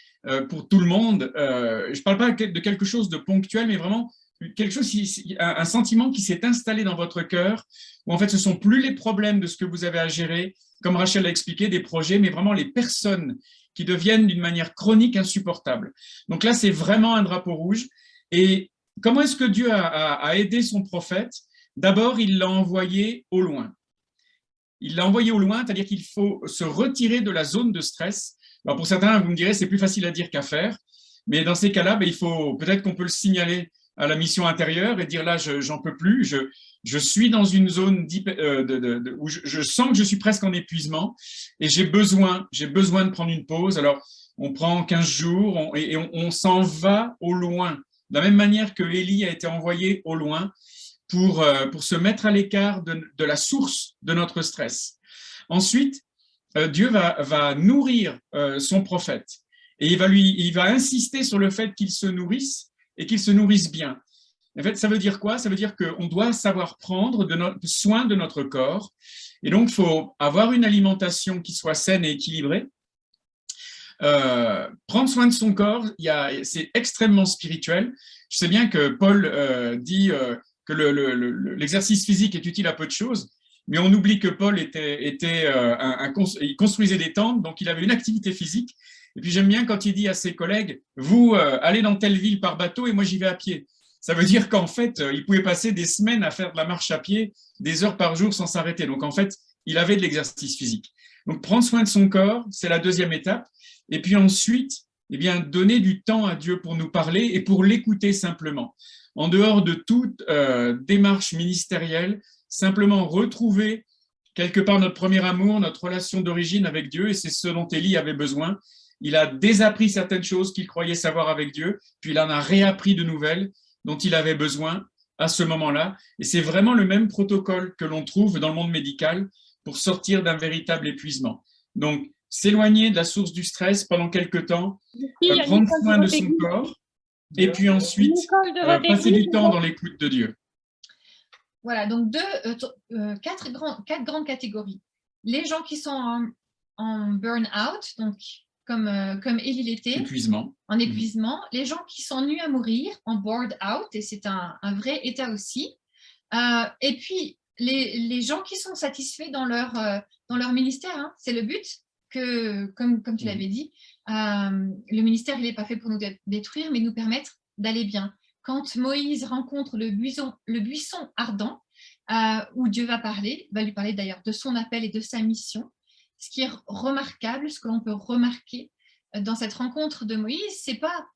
pour tout le monde. Je ne parle pas de quelque chose de ponctuel, mais vraiment quelque chose, un sentiment qui s'est installé dans votre cœur, où en fait ce ne sont plus les problèmes de ce que vous avez à gérer, comme Rachel l'a expliqué, des projets, mais vraiment les personnes qui deviennent d'une manière chronique insupportable. Donc là, c'est vraiment un drapeau rouge. Et comment est-ce que Dieu a aidé son prophète? D'abord, il l'a envoyé au loin. Il l'a envoyé au loin, c'est-à-dire qu'il faut se retirer de la zone de stress. Alors pour certains, vous me direz, c'est plus facile à dire qu'à faire. Mais dans ces cas-là, il faut peut-être qu'on peut le signaler à la mission intérieure et dire là, j'en peux plus, je suis dans une zone où je sens que je suis presque en épuisement et j'ai besoin de prendre une pause. Alors, on prend 15 jours et on s'en va au loin. De la même manière que Élie a été envoyé au loin pour se mettre à l'écart de la source de notre stress. Ensuite, Dieu va nourrir son prophète et il va insister sur le fait qu'il se nourrisse et qu'il se nourrisse bien. En fait, ça veut dire quoi? Ça veut dire qu'on doit savoir prendre soin de notre corps. Et donc, il faut avoir une alimentation qui soit saine et équilibrée. Prendre soin de son corps, c'est extrêmement spirituel. Je sais bien que Paul dit que l'exercice physique est utile à peu de choses, mais on oublie que Paul il construisait des tentes, donc il avait une activité physique. Et puis j'aime bien quand il dit à ses collègues, vous allez dans telle ville par bateau et moi j'y vais à pied. Ça veut dire qu'en fait, il pouvait passer des semaines à faire de la marche à pied, des heures par jour sans s'arrêter. Donc en fait, il avait de l'exercice physique. Donc prendre soin de son corps, c'est la deuxième étape. Et puis ensuite, donner du temps à Dieu pour nous parler et pour l'écouter simplement. En dehors de toute démarche ministérielle, simplement retrouver quelque part notre premier amour, notre relation d'origine avec Dieu, et c'est ce dont Élie avait besoin. Il a désappris certaines choses qu'il croyait savoir avec Dieu, puis il en a réappris de nouvelles dont il avait besoin à ce moment-là. Et c'est vraiment le même protocole que l'on trouve dans le monde médical pour sortir d'un véritable épuisement. Donc, s'éloigner de la source du stress pendant quelque temps, prendre soin de son corps, et puis ensuite passer du temps dans l'écoute de Dieu. Voilà, donc quatre grandes catégories. Les gens qui sont en burn-out, donc comme Élie l'était, en épuisement. Les gens qui s'ennuient à mourir, en bored out, et c'est un vrai état aussi. Et puis, les gens qui sont satisfaits dans leur ministère, hein, c'est le but, que, comme tu l'avais dit, le ministère, il n'est pas fait pour nous détruire, mais nous permettre d'aller bien. Quand Moïse rencontre le buisson ardent, où Dieu va lui parler d'ailleurs de son appel et de sa mission, ce qui est remarquable, ce que l'on peut remarquer dans cette rencontre de Moïse, c'est pas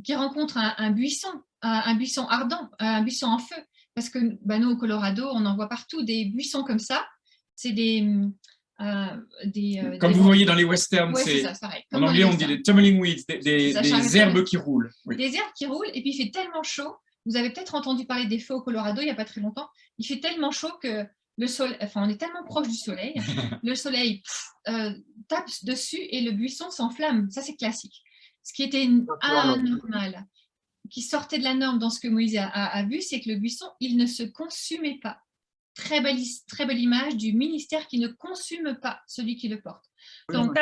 qu'il rencontre un buisson ardent, un buisson en feu, parce que nous au Colorado, on en voit partout des buissons comme ça. C'est comme vous voyez dans les westerns, ouais, en anglais on dit des tumbling weeds, des herbes qui roulent. Oui. Des herbes qui roulent, et puis il fait tellement chaud. Vous avez peut-être entendu parler des feux au Colorado il n'y a pas très longtemps. Il fait tellement chaud que on est tellement proche du soleil, le soleil tape dessus et le buisson s'enflamme. Ça, c'est classique. Ce qui était anormal, qui sortait de la norme dans ce que Moïse a vu, c'est que le buisson, il ne se consumait pas. Très belle image du ministère qui ne consume pas celui qui le porte. Donc,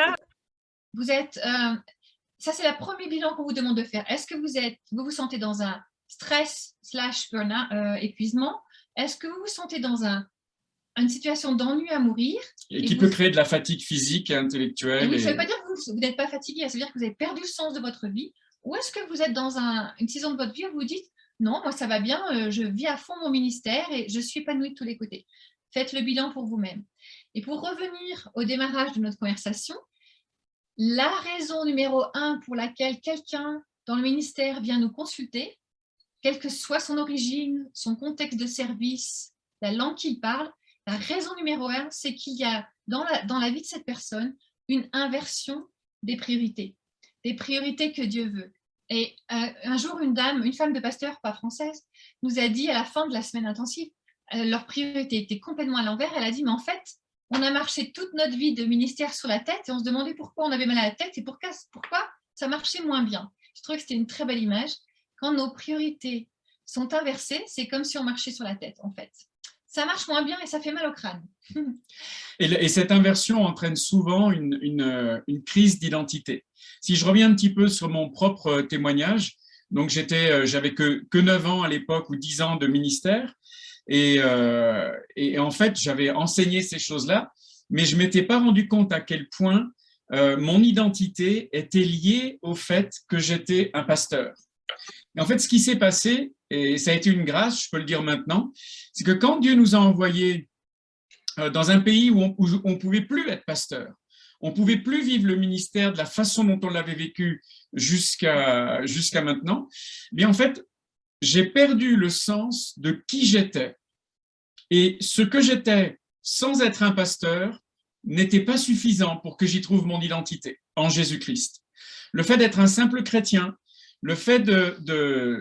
vous êtes... ça, c'est le premier bilan qu'on vous demande de faire. Est-ce que vous vous sentez dans un stress / burn-out, épuisement? Est-ce que vous vous sentez dans une situation d'ennui à mourir? Et qui peut créer de la fatigue physique et intellectuelle. Ça ne veut pas dire que vous n'êtes pas fatigué, ça veut dire que vous avez perdu le sens de votre vie. Ou est-ce que vous êtes dans une saison de votre vie où vous vous dites non, moi ça va bien, je vis à fond mon ministère et je suis épanouie de tous les côtés. Faites le bilan pour vous-même. Et pour revenir au démarrage de notre conversation, la raison numéro 1 pour laquelle quelqu'un dans le ministère vient nous consulter, quelle que soit son origine, son contexte de service, la langue qu'il parle, la raison numéro 1, c'est qu'il y a dans la vie de cette personne une inversion des priorités que Dieu veut. Et un jour, une femme de pasteur, pas française, nous a dit à la fin de la semaine intensive, leur priorité était complètement à l'envers. Elle a dit, mais en fait, on a marché toute notre vie de ministère sur la tête et on se demandait pourquoi on avait mal à la tête et pourquoi ça marchait moins bien. Je trouvais que c'était une très belle image. Quand nos priorités sont inversées, c'est comme si on marchait sur la tête, en fait. Ça marche moins bien et ça fait mal au crâne. Et cette inversion entraîne souvent une crise d'identité. Si je reviens un petit peu sur mon propre témoignage, donc j'avais que 9 ans à l'époque ou 10 ans de ministère, et en fait, j'avais enseigné ces choses-là, mais je ne m'étais pas rendu compte à quel point mon identité était liée au fait que j'étais un pasteur. Et en fait, ce qui s'est passé, et ça a été une grâce, je peux le dire maintenant, c'est que quand Dieu nous a envoyés dans un pays où on ne pouvait plus être pasteur, on ne pouvait plus vivre le ministère de la façon dont on l'avait vécu jusqu'à maintenant, mais en fait, j'ai perdu le sens de qui j'étais. Et ce que j'étais sans être un pasteur n'était pas suffisant pour que j'y trouve mon identité en Jésus-Christ. Le fait d'être un simple chrétien, le fait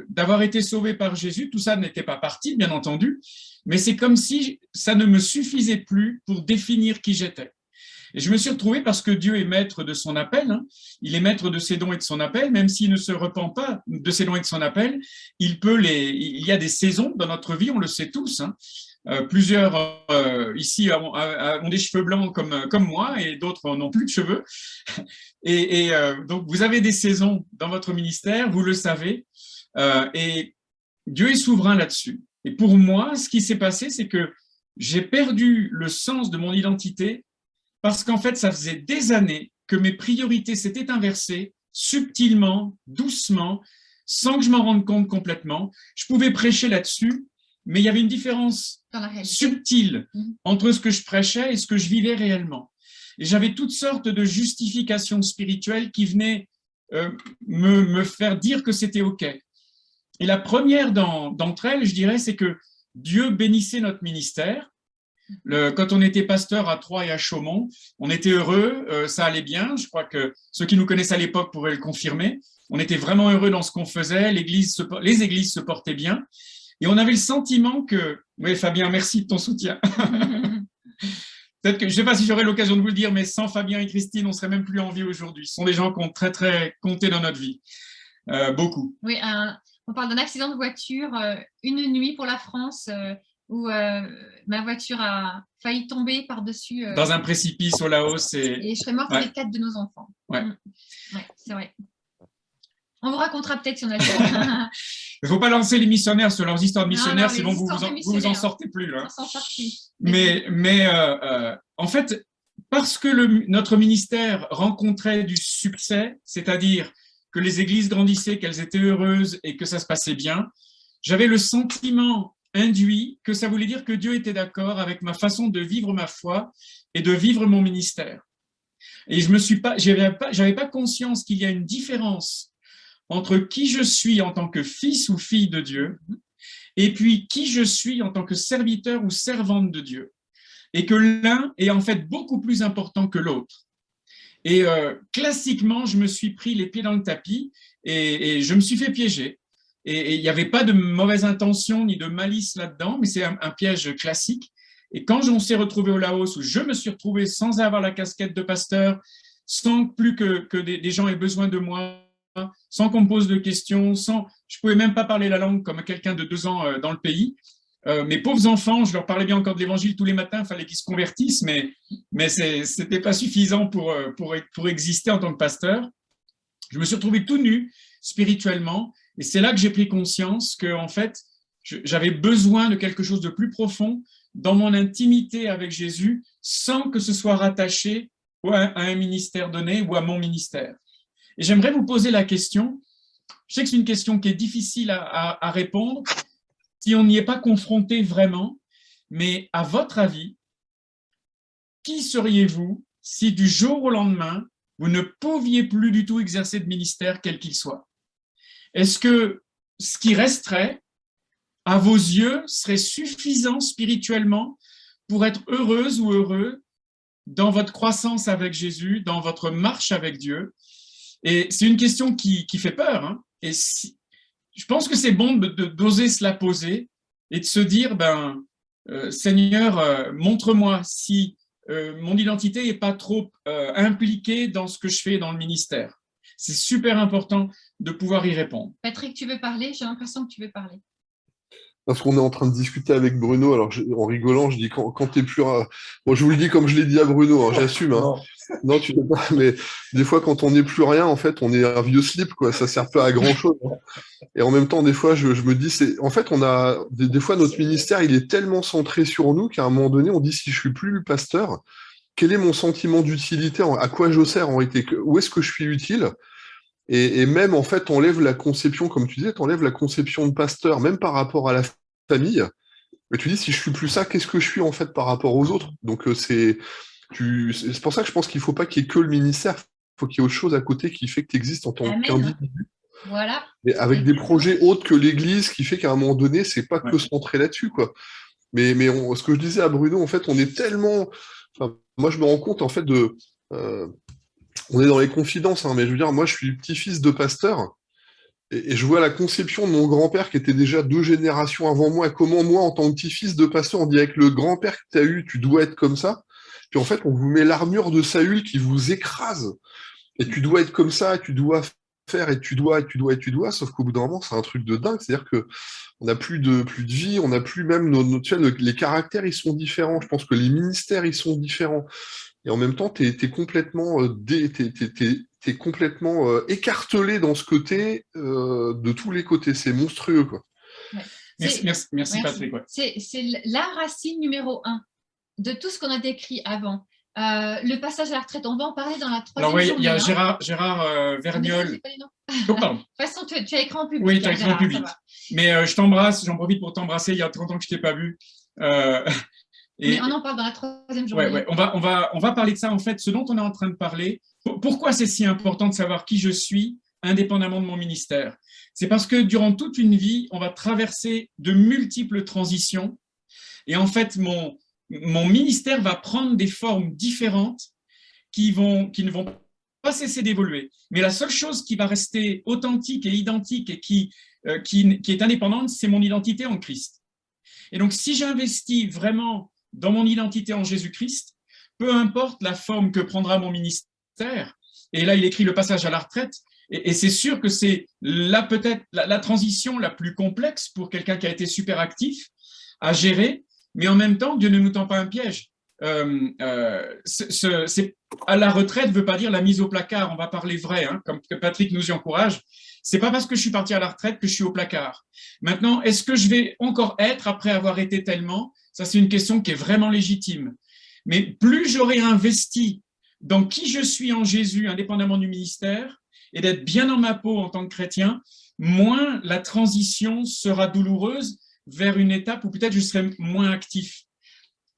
d'avoir été sauvé par Jésus, tout ça n'était pas parti, bien entendu, mais c'est comme si ça ne me suffisait plus pour définir qui j'étais. Et je me suis retrouvé, parce que Dieu est maître de son appel, hein, il est maître de ses dons et de son appel, même s'il ne se repent pas de ses dons et de son appel, il y a des saisons dans notre vie, on le sait tous, hein. Plusieurs ici ont des cheveux blancs comme moi et d'autres n'ont plus de cheveux. Et donc, vous avez des saisons dans votre ministère, vous le savez, et Dieu est souverain là-dessus. Et pour moi, ce qui s'est passé, c'est que j'ai perdu le sens de mon identité parce qu'en fait, ça faisait des années que mes priorités s'étaient inversées subtilement, doucement, sans que je m'en rende compte complètement. Je pouvais prêcher là-dessus, mais il y avait une différence subtile entre ce que je prêchais et ce que je vivais réellement. Et j'avais toutes sortes de justifications spirituelles qui venaient me faire dire que c'était OK. Et la première d'entre elles, je dirais, c'est que Dieu bénissait notre ministère. Quand on était pasteur à Troyes et à Chaumont, on était heureux, ça allait bien. Je crois que ceux qui nous connaissent à l'époque pourraient le confirmer. On était vraiment heureux dans ce qu'on faisait, les églises se portaient bien. Et on avait le sentiment que… Oui, Fabien, merci de ton soutien. Peut-être que, je ne sais pas si j'aurai l'occasion de vous le dire, mais sans Fabien et Christine, on ne serait même plus en vie aujourd'hui. Ce sont des gens qui ont très, très compté dans notre vie. Beaucoup. Oui, on parle d'un accident de voiture, une nuit pour la France, où ma voiture a failli tomber par-dessus… dans un précipice au Laos. Et je serais morte avec 4 de nos enfants. Ouais. Ouais, c'est vrai. On vous racontera peut-être si on a le temps. Il ne faut pas lancer les missionnaires sur leurs histoires de missionnaires, non, sinon vous vous en sortez plus. Là. On s'en sort plus. Mais en fait, parce que notre ministère rencontrait du succès, c'est-à-dire que les églises grandissaient, qu'elles étaient heureuses et que ça se passait bien, j'avais le sentiment induit que ça voulait dire que Dieu était d'accord avec ma façon de vivre ma foi et de vivre mon ministère. Et j'avais pas conscience qu'il y a une différence entre qui je suis en tant que fils ou fille de Dieu et puis qui je suis en tant que serviteur ou servante de Dieu. Et que l'un est en fait beaucoup plus important que l'autre. Et classiquement, je me suis pris les pieds dans le tapis et je me suis fait piéger. Et il n'y avait pas de mauvaise intention ni de malice là-dedans, mais c'est un piège classique. Et quand on s'est retrouvé au Laos, où je me suis retrouvé sans avoir la casquette de pasteur, sans plus que des gens aient besoin de moi, sans qu'on me pose de questions, je ne pouvais même pas parler la langue comme quelqu'un de 2 ans dans le pays. Mes pauvres enfants, je leur parlais bien encore de l'évangile tous les matins, il fallait qu'ils se convertissent, mais ce n'était pas suffisant pour exister en tant que pasteur. Je me suis retrouvé tout nu spirituellement, et c'est là que j'ai pris conscience que en fait, j'avais besoin de quelque chose de plus profond dans mon intimité avec Jésus, sans que ce soit rattaché à un ministère donné ou à mon ministère. Et j'aimerais vous poser la question, Je sais que c'est une question qui est difficile à répondre si on n'y est pas confronté vraiment, mais à votre avis, qui seriez-vous si du jour au lendemain, vous ne pouviez plus du tout exercer de ministère, quel qu'il soit? Est-ce que ce qui resterait, à vos yeux, serait suffisant spirituellement pour être heureuse ou heureux dans votre croissance avec Jésus, dans votre marche avec Dieu? Et c'est une question qui fait peur. Hein. Et je pense que c'est bon d'oser se la poser et de se dire, Seigneur, montre-moi si mon identité n'est pas trop impliquée dans ce que je fais dans le ministère. C'est super important de pouvoir y répondre. Patrick, tu veux parler? J'ai l'impression que tu veux parler. Parce qu'on est en train de discuter avec Bruno, alors en rigolant, je dis quand t'es plus... Bon, je vous le dis comme je l'ai dit à Bruno, hein, j'assume. Hein. Non, tu peux pas, mais des fois, quand on n'est plus rien, en fait, on est un vieux slip, quoi. Ça sert pas à grand-chose. Hein. Et en même temps, des fois, je me dis, en fait, on a des fois, notre ministère, il est tellement centré sur nous qu'à un moment donné, on dit, si je suis plus pasteur, quel est mon sentiment d'utilité? À quoi je sers en réalité? Où est-ce que je suis utile? Et même, en fait, t'enlèves la conception, comme tu disais, t'enlèves la conception de pasteur, même par rapport à la famille. Mais tu dis, si je suis plus ça, qu'est-ce que je suis, en fait, par rapport aux autres? Donc, c'est pour ça que je pense qu'il ne faut pas qu'il y ait que le ministère. Il faut qu'il y ait autre chose à côté qui fait que tu existes en tant qu'individu. Voilà. Et avec des projets autres que l'Église, qui fait qu'à un moment donné, c'est pas que centré là-dessus, quoi. Mais ce que je disais à Bruno, en fait, on est tellement... Enfin, moi, je me rends compte, en fait, on est dans les confidences, hein, mais je veux dire, moi, je suis petit-fils de pasteur, et je vois la conception de mon grand-père, qui était déjà 2 générations avant moi, et comment moi, en tant que petit-fils de pasteur, on dit avec le grand-père que tu as eu, tu dois être comme ça. Puis en fait, on vous met l'armure de Saül qui vous écrase, et tu dois être comme ça, tu dois faire, et tu dois, sauf qu'au bout d'un moment, c'est un truc de dingue, c'est-à-dire que on n'a plus de vie, on n'a plus même les caractères, ils sont différents, je pense que les ministères, ils sont différents. Et en même temps, t'es complètement, t'es complètement écartelé dans ce côté, de tous les côtés. C'est monstrueux, quoi. Ouais. Merci Patrick. Ouais. C'est la racine numéro 1 de tout ce qu'on a décrit avant. Le passage à la retraite, on va en parler dans la 3e journée. Alors oui, il y a Gérard Vergnol. Oh, pardon. De toute façon, tu as écran public. Oui, tu as écran public. Mais je t'embrasse, j'en profite pour t'embrasser. Il y a 30 ans que je ne t'ai pas vu. Mais on en parle dans la 3e journée. Ouais. On va parler de ça, en fait, ce dont on est en train de parler. Pourquoi c'est si important de savoir qui je suis, indépendamment de mon ministère? C'est parce que durant toute une vie, on va traverser de multiples transitions. Et en fait, mon ministère va prendre des formes différentes qui ne vont pas cesser d'évoluer. Mais la seule chose qui va rester authentique et identique et qui est indépendante, c'est mon identité en Christ. Et donc, si j'investis vraiment dans mon identité en Jésus-Christ, peu importe la forme que prendra mon ministère, et là, il écrit le passage à la retraite, et c'est sûr que c'est peut-être la transition la plus complexe pour quelqu'un qui a été super actif à gérer, mais en même temps, Dieu ne nous tend pas un piège. À la retraite ne veut pas dire la mise au placard, on va parler vrai, hein, comme Patrick nous y encourage. C'est pas parce que je suis parti à la retraite que je suis au placard. Maintenant, est-ce que je vais encore être après avoir été tellement? Ça, c'est une question qui est vraiment légitime. Mais plus j'aurai investi dans qui je suis en Jésus, indépendamment du ministère, et d'être bien dans ma peau en tant que chrétien, moins la transition sera douloureuse vers une étape où peut-être je serai moins actif.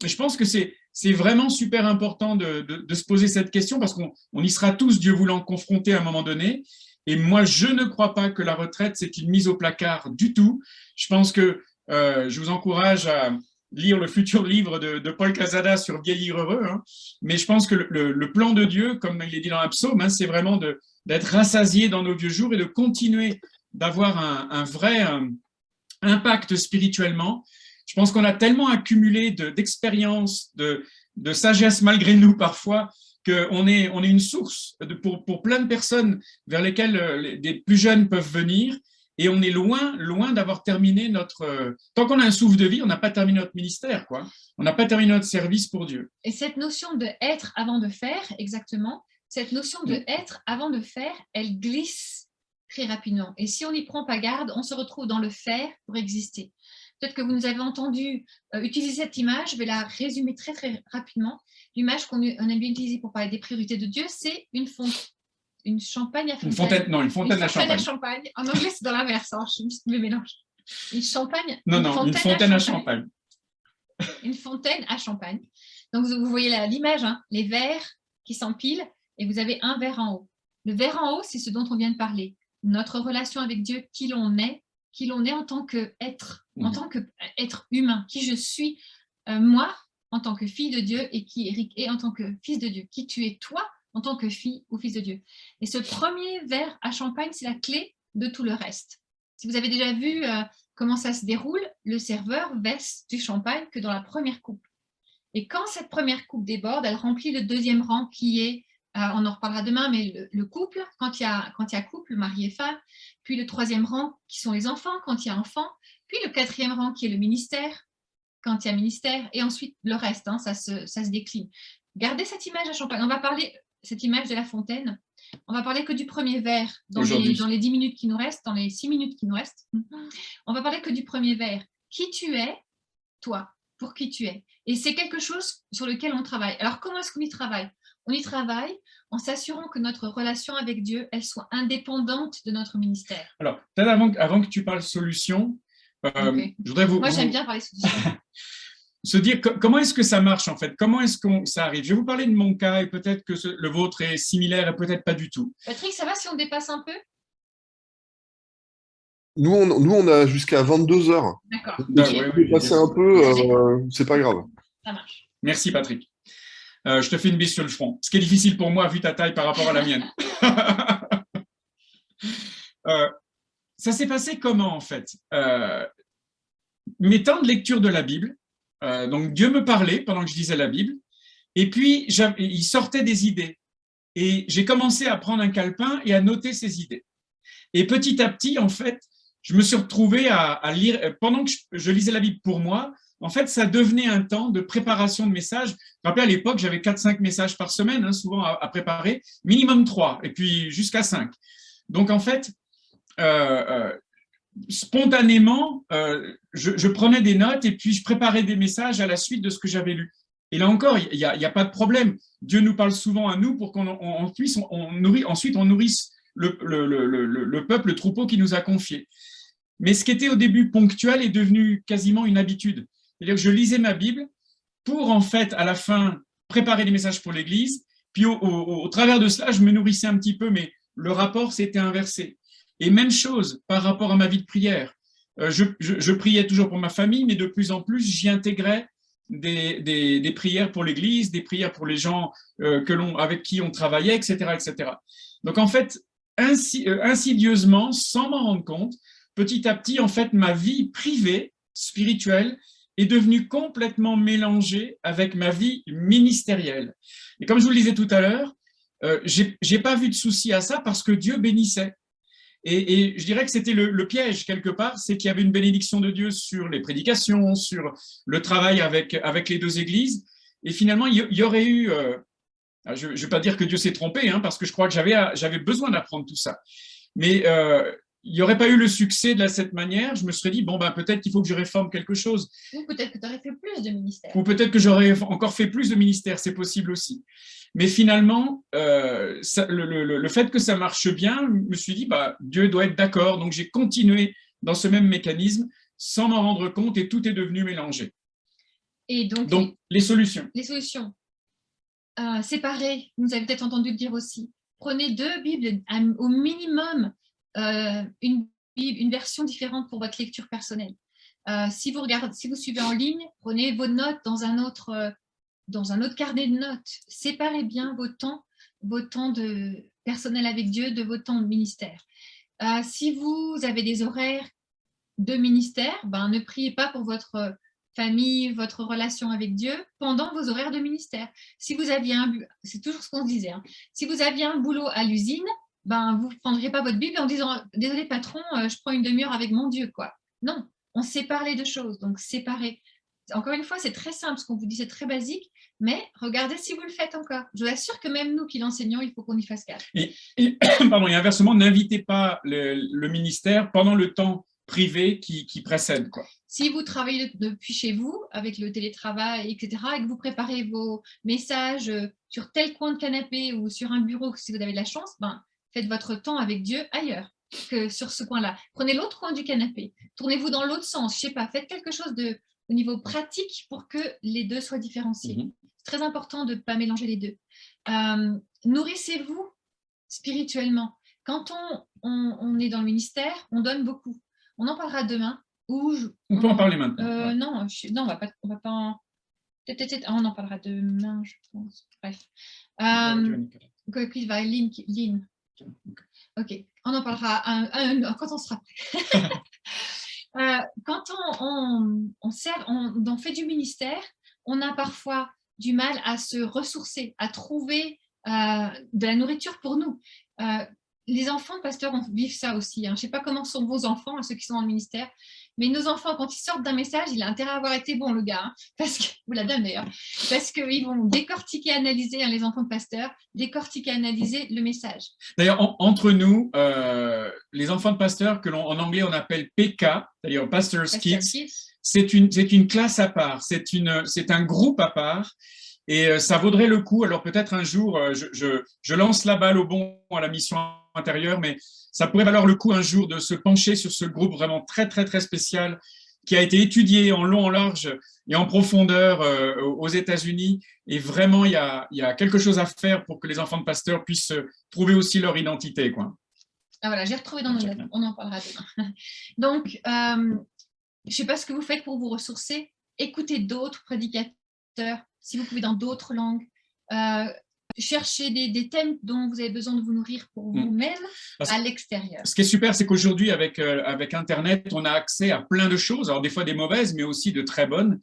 Et je pense que c'est vraiment super important de se poser cette question parce qu'on y sera tous, Dieu voulant, confrontés à un moment donné. Et moi, je ne crois pas que la retraite, c'est une mise au placard du tout. Je pense que je vous encourage à lire le futur livre de Paul Casada sur Vieillir heureux. Hein. Mais je pense que le plan de Dieu, comme il est dit dans un psaume, hein, c'est vraiment d'être rassasié dans nos vieux jours et de continuer d'avoir un vrai impact spirituellement. Je pense qu'on a tellement accumulé d'expérience, de sagesse malgré nous parfois, qu'on est une source pour plein de personnes vers lesquelles des plus jeunes peuvent venir. Et on est loin d'avoir terminé notre... Tant qu'on a un souffle de vie, on n'a pas terminé notre ministère, quoi. On n'a pas terminé notre service pour Dieu. Et cette notion de être avant de faire, exactement, cette notion de être avant de faire, elle glisse très rapidement. Et si on n'y prend pas garde, on se retrouve dans le faire pour exister. Peut-être que vous nous avez entendu utiliser cette image, je vais la résumer très, très rapidement. L'image qu'on aime bien utiliser pour parler des priorités de Dieu, c'est une fonte. une champagne à fontaine. Une fontaine à champagne. En anglais, c'est dans l'inverse. Je me mélange. Une fontaine à champagne. Une fontaine à champagne. Donc, vous voyez l'image, hein, les verres qui s'empilent et vous avez un verre en haut. Le verre en haut, c'est ce dont on vient de parler. Notre relation avec Dieu, qui l'on est en tant qu'être, en tant qu'être humain, qui je suis, moi, en tant que fille de Dieu, et qui Eric est en tant que fils de Dieu, qui tu es toi en tant que fille ou fils de Dieu. Et ce premier verre à champagne, c'est la clé de tout le reste. Si vous avez déjà vu comment ça se déroule, le serveur verse du champagne que dans la première coupe. Et quand cette première coupe déborde, elle remplit le deuxième rang qui est, on en reparlera demain, mais le couple, quand il y a couple, mari et femme, puis le troisième rang qui sont les enfants, quand il y a enfants, puis le quatrième rang qui est le ministère, quand il y a ministère, et ensuite le reste, hein, ça se décline. Gardez cette image à champagne. On va parler, cette image de la fontaine, on va parler que du premier verre dans les 10 minutes qui nous restent, dans les 6 minutes qui nous restent. On va parler que du premier verre. Qui tu es, toi, pour qui tu es. Et c'est quelque chose sur lequel on travaille. Alors, comment est-ce qu'on y travaille? On y travaille en s'assurant que notre relation avec Dieu, elle soit indépendante de notre ministère. Alors, peut-être avant que tu parles solution, Okay. Je voudrais Moi, j'aime bien parler solution. Se dire comment est-ce que ça marche en fait, comment est-ce que ça arrive. Je vais vous parler de mon cas et peut-être que le vôtre est similaire et peut-être pas du tout. Patrick, ça va si on dépasse un peu? Nous, on a jusqu'à 22 heures. D'accord. Dépasser un peu, c'est pas grave. Ça marche. Merci Patrick. Je te fais une bise sur le front. Ce qui est difficile pour moi vu ta taille par rapport à la mienne. Ça s'est passé comment en fait? Mes temps de lecture de la Bible, donc Dieu me parlait pendant que je lisais la Bible, et puis il sortait des idées. Et j'ai commencé à prendre un calepin et à noter ces idées. Et petit à petit, en fait, je me suis retrouvé à lire, pendant que je lisais la Bible pour moi, en fait, ça devenait un temps de préparation de messages. Je me rappelle à l'époque, j'avais 4-5 messages par semaine, hein, souvent à préparer, minimum 3, et puis jusqu'à 5. Donc, en fait, spontanément, je prenais des notes et puis je préparais des messages à la suite de ce que j'avais lu. Et là encore, il n'y a pas de problème. Dieu nous parle souvent à nous pour qu'on puisse, ensuite on nourrisse le peuple, le troupeau qui nous a confié. Mais ce qui était au début ponctuel est devenu quasiment une habitude. C'est-à-dire que je lisais ma Bible pour, en fait, à la fin, préparer des messages pour l'Église. Puis au travers de cela, je me nourrissais un petit peu, mais le rapport s'était inversé. Et même chose par rapport à ma vie de prière. Je priais toujours pour ma famille, mais de plus en plus, j'y intégrais des prières pour l'Église, des prières pour les gens avec qui on travaillait, etc., etc. Donc, en fait, insidieusement, sans m'en rendre compte, petit à petit, en fait, ma vie privée, spirituelle, est devenue complètement mélangée avec ma vie ministérielle. Et comme je vous le disais tout à l'heure, j'ai pas vu de souci à ça parce que Dieu bénissait. Et je dirais que c'était le piège quelque part, c'est qu'il y avait une bénédiction de Dieu sur les prédications, sur le travail avec les deux églises. Et finalement, il y aurait eu, je ne vais pas dire que Dieu s'est trompé, hein, parce que je crois que j'avais besoin d'apprendre tout ça. Mais il n'y aurait pas eu le succès de cette manière. Je me serais dit, bon, ben, peut-être qu'il faut que je réforme quelque chose. Ou peut-être que tu aurais fait plus de ministères. Ou peut-être que j'aurais encore fait plus de ministères, c'est possible aussi. Mais finalement, le fait que ça marche bien, je me suis dit, bah, Dieu doit être d'accord. Donc, j'ai continué dans ce même mécanisme sans m'en rendre compte et tout est devenu mélangé. Et donc les solutions. Les solutions. Séparez, vous avez peut-être entendu le dire aussi. Prenez 2 Bibles, au minimum, une version différente pour votre lecture personnelle. Si vous suivez en ligne, prenez vos notes dans un autre carnet de notes. Séparez bien vos temps de personnel avec Dieu de vos temps de ministère. Si vous avez des horaires de ministère, ben, ne priez pas pour votre famille, votre relation avec Dieu pendant vos horaires de ministère. Si vous aviez c'est toujours ce qu'on disait, hein, si vous aviez un boulot à l'usine, ben, vous ne prendriez pas votre Bible en disant « Désolé patron, je prends une demi-heure avec mon Dieu. » quoi. Non, on sépare les deux choses, donc séparer. Encore une fois, c'est très simple, ce qu'on vous dit, c'est très basique, mais regardez si vous le faites encore. Je vous assure que même nous qui l'enseignons, il faut qu'on y fasse gaffe. Et inversement, n'invitez pas le ministère pendant le temps privé qui précède, quoi. Si vous travaillez depuis chez vous, avec le télétravail, etc., et que vous préparez vos messages sur tel coin de canapé ou sur un bureau, si vous avez de la chance, ben, faites votre temps avec Dieu ailleurs que sur ce coin-là. Prenez l'autre coin du canapé, tournez-vous dans l'autre sens, je sais pas, faites quelque chose au niveau pratique pour que les deux soient différenciés. C'est très important de ne pas mélanger les deux. Nourrissez-vous spirituellement. Quand on est dans le ministère, on donne beaucoup. On en parlera demain. On peut en parler maintenant. Non, on va pas en... on en parlera demain, je pense. Bref. Lynn. Ok, on en parlera quand on sera prêt. Quand on sert, on fait du ministère, on a parfois du mal à se ressourcer, à trouver de la nourriture pour nous. Les enfants de pasteurs vivent ça aussi. Je ne sais pas comment sont vos enfants, ceux qui sont dans le ministère, mais nos enfants, quand ils sortent d'un message, il a intérêt à avoir été bon, le gars, parce que, ou la dame d'ailleurs, parce qu'ils vont décortiquer, analyser, les enfants de pasteurs, décortiquer, analyser le message. D'ailleurs, entre nous, les enfants de pasteurs, en anglais on appelle PK, c'est-à-dire Pastor's Kids, c'est une classe à part, c'est un groupe à part. Et ça vaudrait le coup, alors peut-être un jour, je lance la balle au bon à la mission intérieure, mais ça pourrait valoir le coup un jour de se pencher sur ce groupe vraiment très, très, très spécial qui a été étudié en long, en large et en profondeur aux États-Unis. Et vraiment, il y a quelque chose à faire pour que les enfants de pasteurs puissent trouver aussi leur identité, quoi. Ah voilà, j'ai retrouvé dans nos notes, on en parlera demain. Donc, je ne sais pas ce que vous faites pour vous ressourcer. Écoutez d'autres prédicateurs, si vous pouvez, dans d'autres langues. Cherchez des thèmes dont vous avez besoin de vous nourrir pour vous-même à l'extérieur. Ce qui est super, c'est qu'aujourd'hui, avec Internet, on a accès à plein de choses, alors des fois des mauvaises, mais aussi de très bonnes.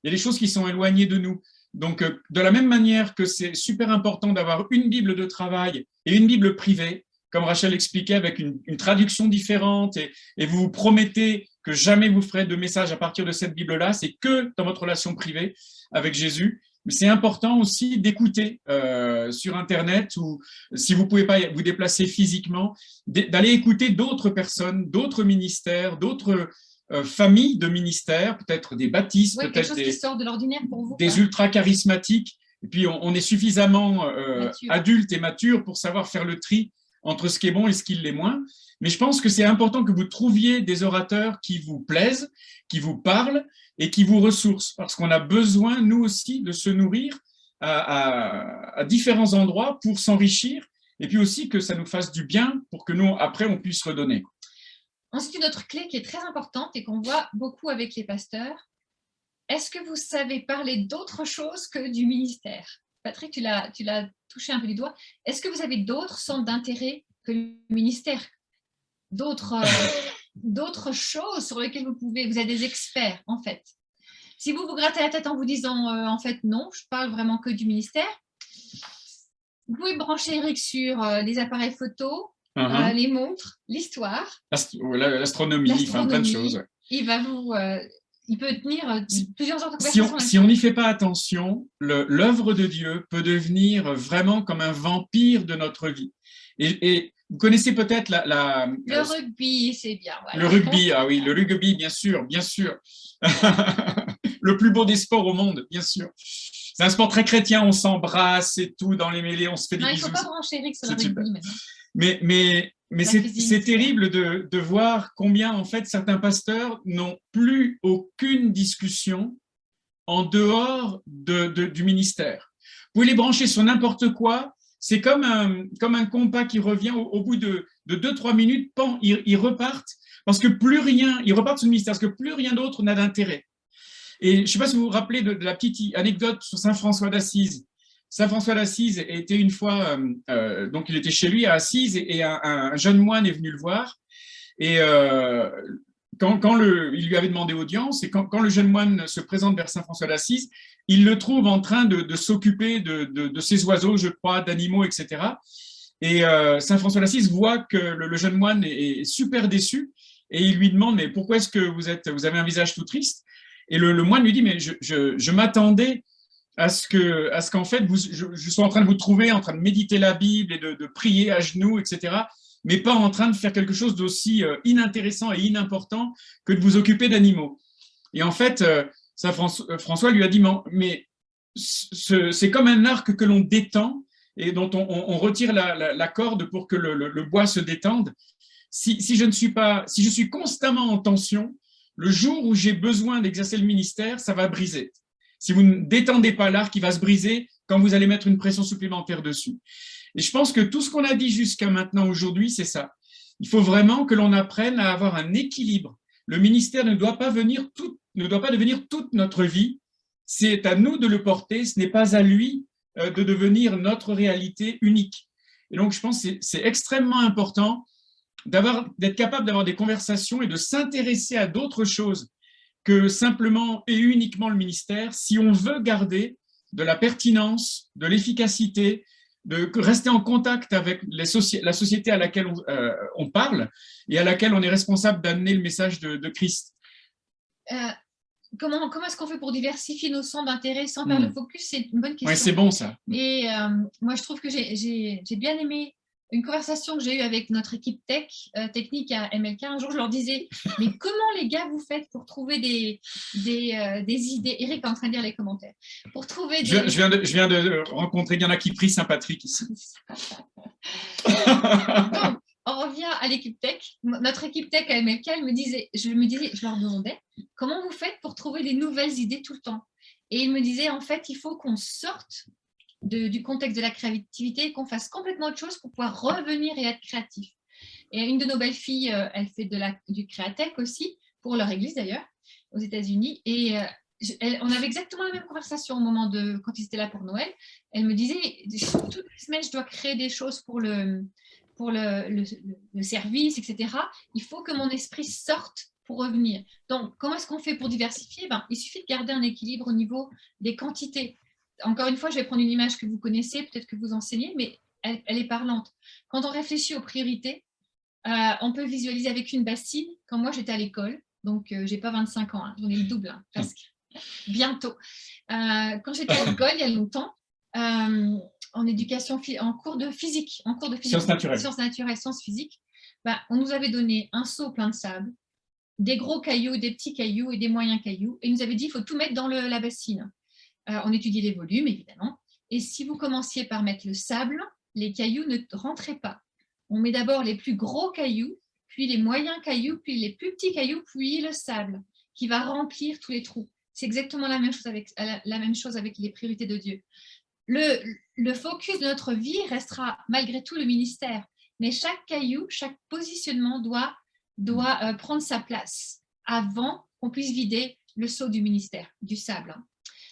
Il y a des choses qui sont éloignées de nous. Donc, de la même manière que c'est super important d'avoir une Bible de travail et une Bible privée, comme Rachel expliquait, avec une traduction différente, et vous vous promettez que jamais vous ferez de message à partir de cette Bible-là, c'est que dans votre relation privée avec Jésus. Mais c'est important aussi d'écouter sur Internet ou si vous ne pouvez pas vous déplacer physiquement, d'aller écouter d'autres personnes, d'autres ministères, d'autres familles de ministères, peut-être des baptistes, peut-être qui sort de l'ordinaire pour vous, des ultra-charismatiques. Et puis, on est suffisamment adulte et mature pour savoir faire le tri entre ce qui est bon et ce qui l'est moins. Mais je pense que c'est important que vous trouviez des orateurs qui vous plaisent, qui vous parlent et qui vous ressourcent, parce qu'on a besoin, nous aussi, de se nourrir à différents endroits pour s'enrichir, et puis aussi que ça nous fasse du bien pour que nous, après, on puisse redonner. Ensuite, une autre clé qui est très importante et qu'on voit beaucoup avec les pasteurs, est-ce que vous savez parler d'autre chose que du ministère? Patrick, tu l'as touché un peu du doigt. Est-ce que vous avez d'autres centres d'intérêt que le ministère? D'autres choses sur lesquelles vous êtes des experts, en fait. Si vous vous grattez la tête en vous disant, en fait, non, je parle vraiment que du ministère, vous pouvez brancher Eric sur les appareils photo, les montres, l'histoire. L'astronomie, enfin plein de choses. Il peut tenir plusieurs heures de conversation. Si on n'y fait pas attention, l'œuvre de Dieu peut devenir vraiment comme un vampire de notre vie. Et vous connaissez peut-être le rugby, c'est bien. Voilà. Le rugby, ah oui, le rugby, bien sûr, bien sûr. Le plus beau des sports au monde, bien sûr. C'est un sport très chrétien, on s'embrasse et tout, dans les mêlées, on se fait des bisous. Il ne faut pas brancher Eric sur le rugby maintenant. Mais c'est terrible de voir combien, en fait, certains pasteurs n'ont plus aucune discussion en dehors du ministère. Vous pouvez les brancher sur n'importe quoi. C'est comme un compas qui revient au bout de 2-3 minutes, ils repartent, parce que plus rien, ils repartent sur le ministère, parce que plus rien d'autre n'a d'intérêt. Et je ne sais pas si vous vous rappelez de la petite anecdote sur Saint François d'Assise. Saint François d'Assise était une fois, donc il était chez lui à Assise, et un jeune moine est venu le voir, et il lui avait demandé audience, et quand le jeune moine se présente vers Saint François d'Assise, il le trouve en train de s'occuper de ces oiseaux, je crois, d'animaux, etc. Et Saint François d'Assise voit que le jeune moine est super déçu, et il lui demande, mais pourquoi est-ce que vous avez un visage tout triste? Et le moine lui dit, mais je m'attendais à ce qu'en fait, je sois en train de vous trouver, en train de méditer la Bible et de prier à genoux, etc., mais pas en train de faire quelque chose d'aussi inintéressant et inimportant que de vous occuper d'animaux. Et en fait, Saint François lui a dit, mais c'est comme un arc que l'on détend, et dont on retire la corde pour que le bois se détende. Si je suis constamment en tension, le jour où j'ai besoin d'exercer le ministère, ça va briser. Si vous ne détendez pas l'arc, il va se briser quand vous allez mettre une pression supplémentaire dessus. Et je pense que tout ce qu'on a dit jusqu'à maintenant aujourd'hui, c'est ça. Il faut vraiment que l'on apprenne à avoir un équilibre. Le ministère ne doit pas devenir toute notre vie. C'est à nous de le porter, ce n'est pas à lui de devenir notre réalité unique. Et donc, je pense que c'est extrêmement important d'être capable d'avoir des conversations et de s'intéresser à d'autres choses que simplement et uniquement le ministère, si on veut garder de la pertinence, de l'efficacité, de rester en contact avec la société à laquelle on parle et à laquelle on est responsable d'amener le message de Christ. Comment est-ce qu'on fait pour diversifier nos centres d'intérêt sans perdre le focus? C'est une bonne question. Oui, c'est bon ça. Et moi, je trouve que j'ai bien aimé une conversation que j'ai eue avec notre équipe technique à MLK. Un jour, je leur disais, mais comment les gars vous faites pour trouver des idées? Eric est en train de lire les commentaires. Pour trouver des... Je viens de rencontrer, il y en a qui prient Saint-Patrick ici. Donc, on revient à l'équipe tech. Notre équipe tech à MLK, je leur demandais, comment vous faites pour trouver des nouvelles idées tout le temps? Et ils me disaient, en fait, il faut qu'on sorte du contexte de la créativité et qu'on fasse complètement autre chose pour pouvoir revenir et être créatif. Et une de nos belles filles, elle fait du créatech aussi, pour leur église d'ailleurs, aux États-Unis. Et on avait exactement la même conversation au moment quand ils étaient là pour Noël. Elle me disait, toutes les semaines, je dois créer des choses pour le service, etc. Il faut que mon esprit sorte pour revenir. Donc, comment est-ce qu'on fait pour diversifier? Il suffit de garder un équilibre au niveau des quantités. Encore une fois, je vais prendre une image que vous connaissez, peut-être que vous enseignez, mais elle est parlante. Quand on réfléchit aux priorités, on peut visualiser avec une bassine. Quand moi, j'étais à l'école, donc je n'ai pas 25 ans, j'en ai le double, presque, bientôt. Quand j'étais à l'école, il y a longtemps, en éducation, en cours de physique, Sciences naturelles, sciences physiques, on nous avait donné un seau plein de sable, des gros cailloux, des petits cailloux et des moyens cailloux, et il nous avait dit, il faut tout mettre dans la bassine. On étudiait les volumes, évidemment. Et si vous commenciez par mettre le sable, les cailloux ne rentraient pas. On met d'abord les plus gros cailloux, puis les moyens cailloux, puis les plus petits cailloux, puis le sable, qui va remplir tous les trous. C'est exactement la même chose avec les priorités de Dieu. Le focus de notre vie restera malgré tout le ministère. Mais chaque caillou, chaque positionnement doit prendre sa place avant qu'on puisse vider le seau du ministère, du sable.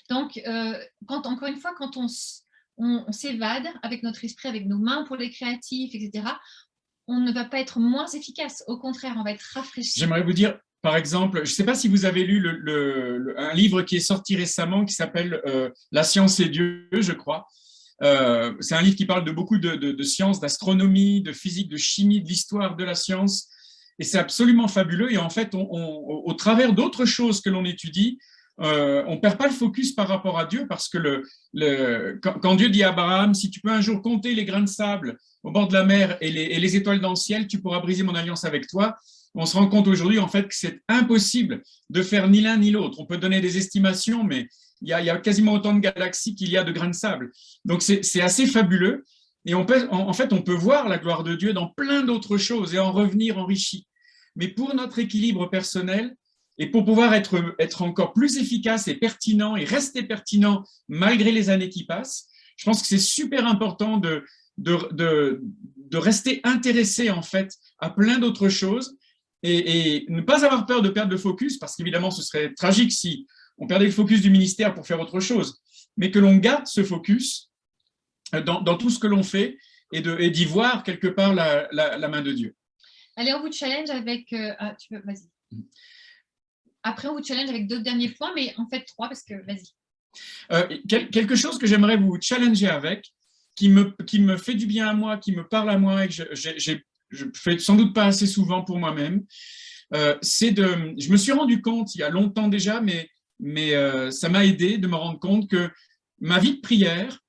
Donc, encore une fois, quand on s'évade avec notre esprit, avec nos mains pour les créatifs, etc., on ne va pas être moins efficace. Au contraire, on va être rafraîchi. J'aimerais vous dire, par exemple, je ne sais pas si vous avez lu un livre qui est sorti récemment qui s'appelle « La science et Dieu », je crois. C'est un livre qui parle de beaucoup de sciences, d'astronomie, de physique, de chimie, de l'histoire de la science. Et c'est absolument fabuleux. Et en fait, au travers d'autres choses que l'on étudie, on ne perd pas le focus par rapport à Dieu parce que quand Dieu dit à Abraham, si tu peux un jour compter les grains de sable au bord de la mer et les étoiles dans le ciel, tu pourras briser mon alliance avec toi. On se rend compte aujourd'hui en fait que c'est impossible de faire ni l'un ni l'autre. On peut donner des estimations, mais il y a quasiment autant de galaxies qu'il y a de grains de sable. Donc c'est assez fabuleux. Et en fait, on peut voir la gloire de Dieu dans plein d'autres choses et en revenir enrichi. Mais pour notre équilibre personnel, et pour pouvoir être encore plus efficace et pertinent et rester pertinent malgré les années qui passent, je pense que c'est super important de rester intéressé en fait à plein d'autres choses et ne pas avoir peur de perdre le focus parce qu'évidemment ce serait tragique si on perdait le focus du ministère pour faire autre chose, mais que l'on garde ce focus dans tout ce que l'on fait et d'y voir quelque part la main de Dieu. Allez, on vous challenge avec... vas-y. Après, on vous challenge avec 2 derniers points, mais en fait 3 parce que, vas-y. Quelque chose que j'aimerais vous challenger avec, qui me fait du bien à moi, qui me parle à moi et que je fais sans doute pas assez souvent pour moi-même, je me suis rendu compte il y a longtemps déjà, mais ça m'a aidé de me rendre compte que ma vie de prière,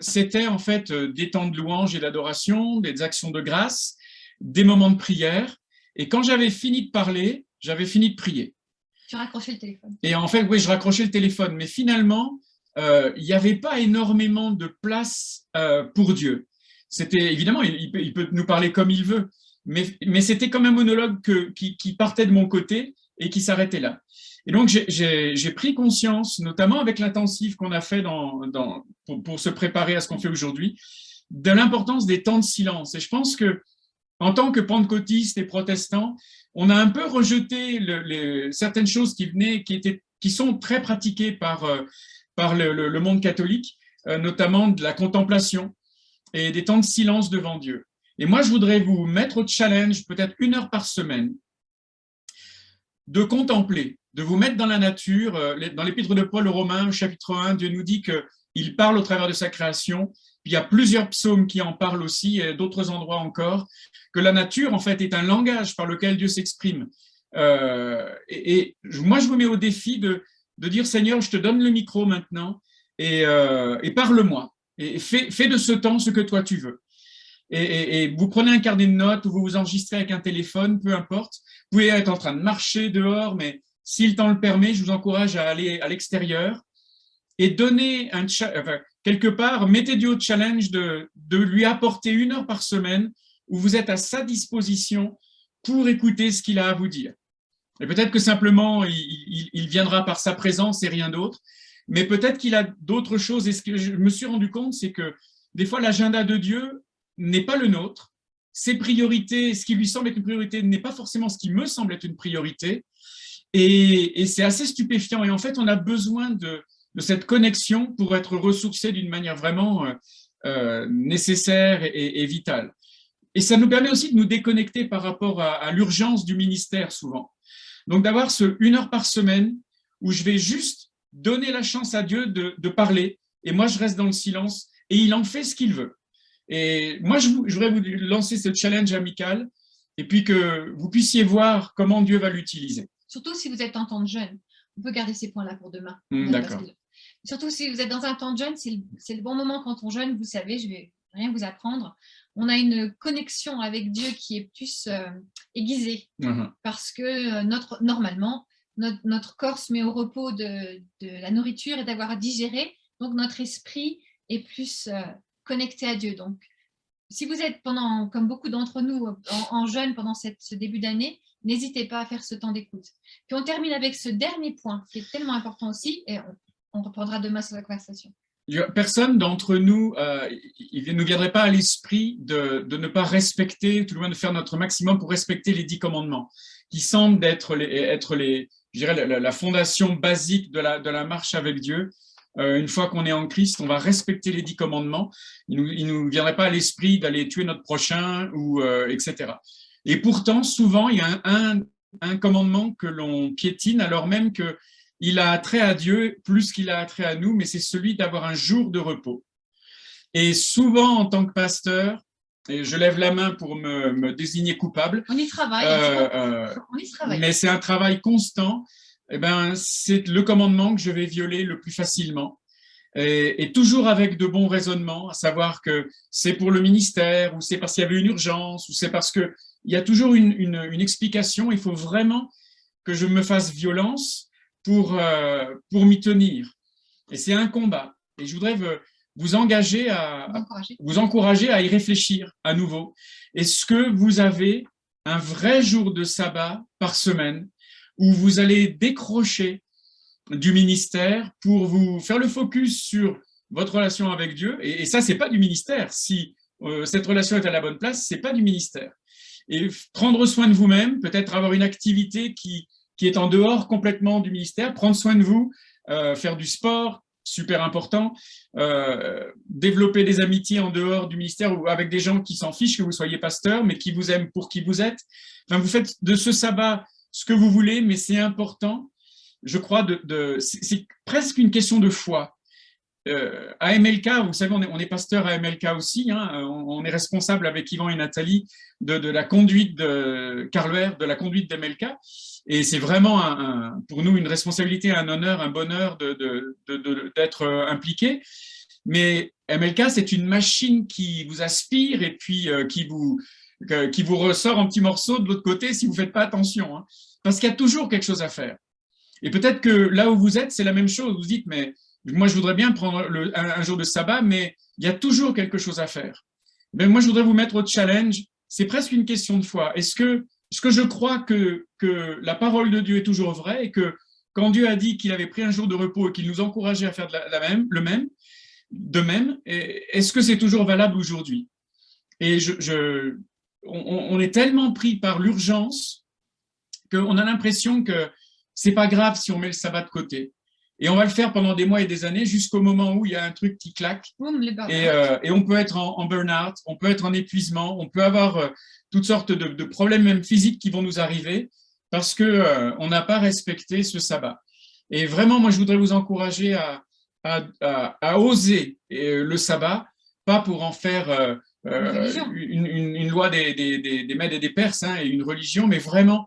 c'était en fait des temps de louange et d'adoration, des actions de grâce, des moments de prière. Et quand j'avais fini de parler, j'avais fini de prier. Tu raccrochais le téléphone. Et en fait, oui, je raccrochais le téléphone. Mais finalement, il n'y avait pas énormément de place pour Dieu. C'était évidemment, il peut nous parler comme il veut, mais c'était comme un monologue qui partait de mon côté et qui s'arrêtait là. Et donc, j'ai pris conscience, notamment avec l'intensif qu'on a fait pour se préparer à ce qu'on fait aujourd'hui, de l'importance des temps de silence. Et je pense que, en tant que pentecôtistes et protestants, on a un peu rejeté certaines choses qui sont très pratiquées par le monde catholique, notamment de la contemplation et des temps de silence devant Dieu. Et moi, je voudrais vous mettre au challenge, peut-être 1 heure par semaine, de contempler, de vous mettre dans la nature. Dans l'épître de Paul aux Romains, chapitre 1, Dieu nous dit qu'il parle au travers de sa création. Puis il y a plusieurs psaumes qui en parlent aussi, et d'autres endroits encore, que la nature, en fait, est un langage par lequel Dieu s'exprime. Et moi, je vous mets au défi de dire, Seigneur, je te donne le micro maintenant, et parle-moi, et fais de ce temps ce que toi tu veux. Et vous prenez un carnet de notes ou vous vous enregistrez avec un téléphone, peu importe. Vous pouvez être en train de marcher dehors, mais si le temps le permet, je vous encourage à aller à l'extérieur et donner quelque part, mettez Dieu au challenge de lui apporter 1 heure par semaine où vous êtes à sa disposition pour écouter ce qu'il a à vous dire. Et peut-être que simplement, il viendra par sa présence et rien d'autre, mais peut-être qu'il a d'autres choses. Et ce que je me suis rendu compte, c'est que des fois, l'agenda de Dieu n'est pas le nôtre. Ses priorités, ce qui lui semble être une priorité, n'est pas forcément ce qui me semble être une priorité. Et c'est assez stupéfiant. Et en fait, on a besoin de cette connexion pour être ressourcé d'une manière vraiment nécessaire et vitale. Et ça nous permet aussi de nous déconnecter par rapport à l'urgence du ministère souvent. Donc d'avoir ce 1 heure par semaine où je vais juste donner la chance à Dieu de parler et moi je reste dans le silence et il en fait ce qu'il veut. Et moi je voudrais vous lancer ce challenge amical et puis que vous puissiez voir comment Dieu va l'utiliser. Surtout si vous êtes en temps de jeûne. On peut garder ces points-là pour demain. D'accord. Surtout si vous êtes dans un temps de jeûne, c'est le bon moment quand on jeûne, vous savez, je vais rien vous apprendre. On a une connexion avec Dieu qui est plus aiguisée parce que normalement, notre corps se met au repos de la nourriture et d'avoir à digérer, donc notre esprit est plus connecté à Dieu. Donc, si vous êtes comme beaucoup d'entre nous, en jeûne pendant ce début d'année, n'hésitez pas à faire ce temps d'écoute. Puis on termine avec ce dernier point qui est tellement important aussi, et on reprendra demain sur la conversation. Personne d'entre nous, il ne nous viendrait pas à l'esprit de ne pas respecter, tout le moins de faire notre maximum pour respecter les 10 commandements, qui semblent être je dirais, la fondation basique de la marche avec Dieu. Une fois qu'on est en Christ, on va respecter les 10 commandements. Il ne nous viendrait pas à l'esprit d'aller tuer notre prochain, etc. Et pourtant, souvent, il y a un commandement que l'on piétine, alors même qu'il a attrait à Dieu plus qu'il a attrait à nous, mais c'est celui d'avoir un jour de repos. Et souvent, en tant que pasteur, et je lève la main pour me désigner coupable. On y travaille. On y travaille. Mais c'est un travail constant. Eh ben, c'est le commandement que je vais violer le plus facilement. Et toujours avec de bons raisonnements, à savoir que c'est pour le ministère, ou c'est parce qu'il y avait une urgence, ou c'est parce qu'il y a toujours une explication. Il faut vraiment que je me fasse violence pour m'y tenir. Et c'est un combat. Et je voudrais vous encourager à y réfléchir à nouveau. Est-ce que vous avez un vrai jour de sabbat par semaine où vous allez décrocher du ministère pour vous faire le focus sur votre relation avec Dieu? Et ça, c'est pas du ministère. Si cette relation est à la bonne place, c'est pas du ministère. Et prendre soin de vous-même, peut-être avoir une activité qui est en dehors complètement du ministère, prendre soin de vous, faire du sport, super important, développer des amitiés en dehors du ministère ou avec des gens qui s'en fichent que vous soyez pasteur, mais qui vous aiment pour qui vous êtes. Enfin, vous faites de ce sabbat ce que vous voulez, mais c'est important, je crois, c'est presque une question de foi. À MLK, vous savez, on est pasteur à MLK aussi, hein, on est responsable avec Yvan et Nathalie de la conduite de Carl, de la conduite d'MLK, et c'est vraiment pour nous une responsabilité, un honneur, un bonheur d'être impliqué. Mais MLK, c'est une machine qui vous aspire et puis qui vous ressort en petits morceaux de l'autre côté si vous ne faites pas attention, hein, parce qu'il y a toujours quelque chose à faire. Et peut-être que là où vous êtes, c'est la même chose. Vous dites, mais moi, je voudrais bien prendre un jour de sabbat, mais il y a toujours quelque chose à faire. Mais moi, je voudrais vous mettre au challenge. C'est presque une question de foi. Est-ce que je crois que la parole de Dieu est toujours vraie et que quand Dieu a dit qu'il avait pris un jour de repos et qu'il nous encourageait à faire de même, est-ce que c'est toujours valable aujourd'hui? Et on est tellement pris par l'urgence qu'on a l'impression que c'est pas grave si on met le sabbat de côté. Et on va le faire pendant des mois et des années jusqu'au moment où il y a un truc qui claque. Et on peut être en burn-out, on peut être en épuisement, on peut avoir toutes sortes de problèmes même physiques qui vont nous arriver parce qu'on n'a pas respecté ce sabbat. Et vraiment, moi, je voudrais vous encourager à oser le sabbat, pas pour en faire une loi des Mèdes et des Perses hein, et une religion, mais vraiment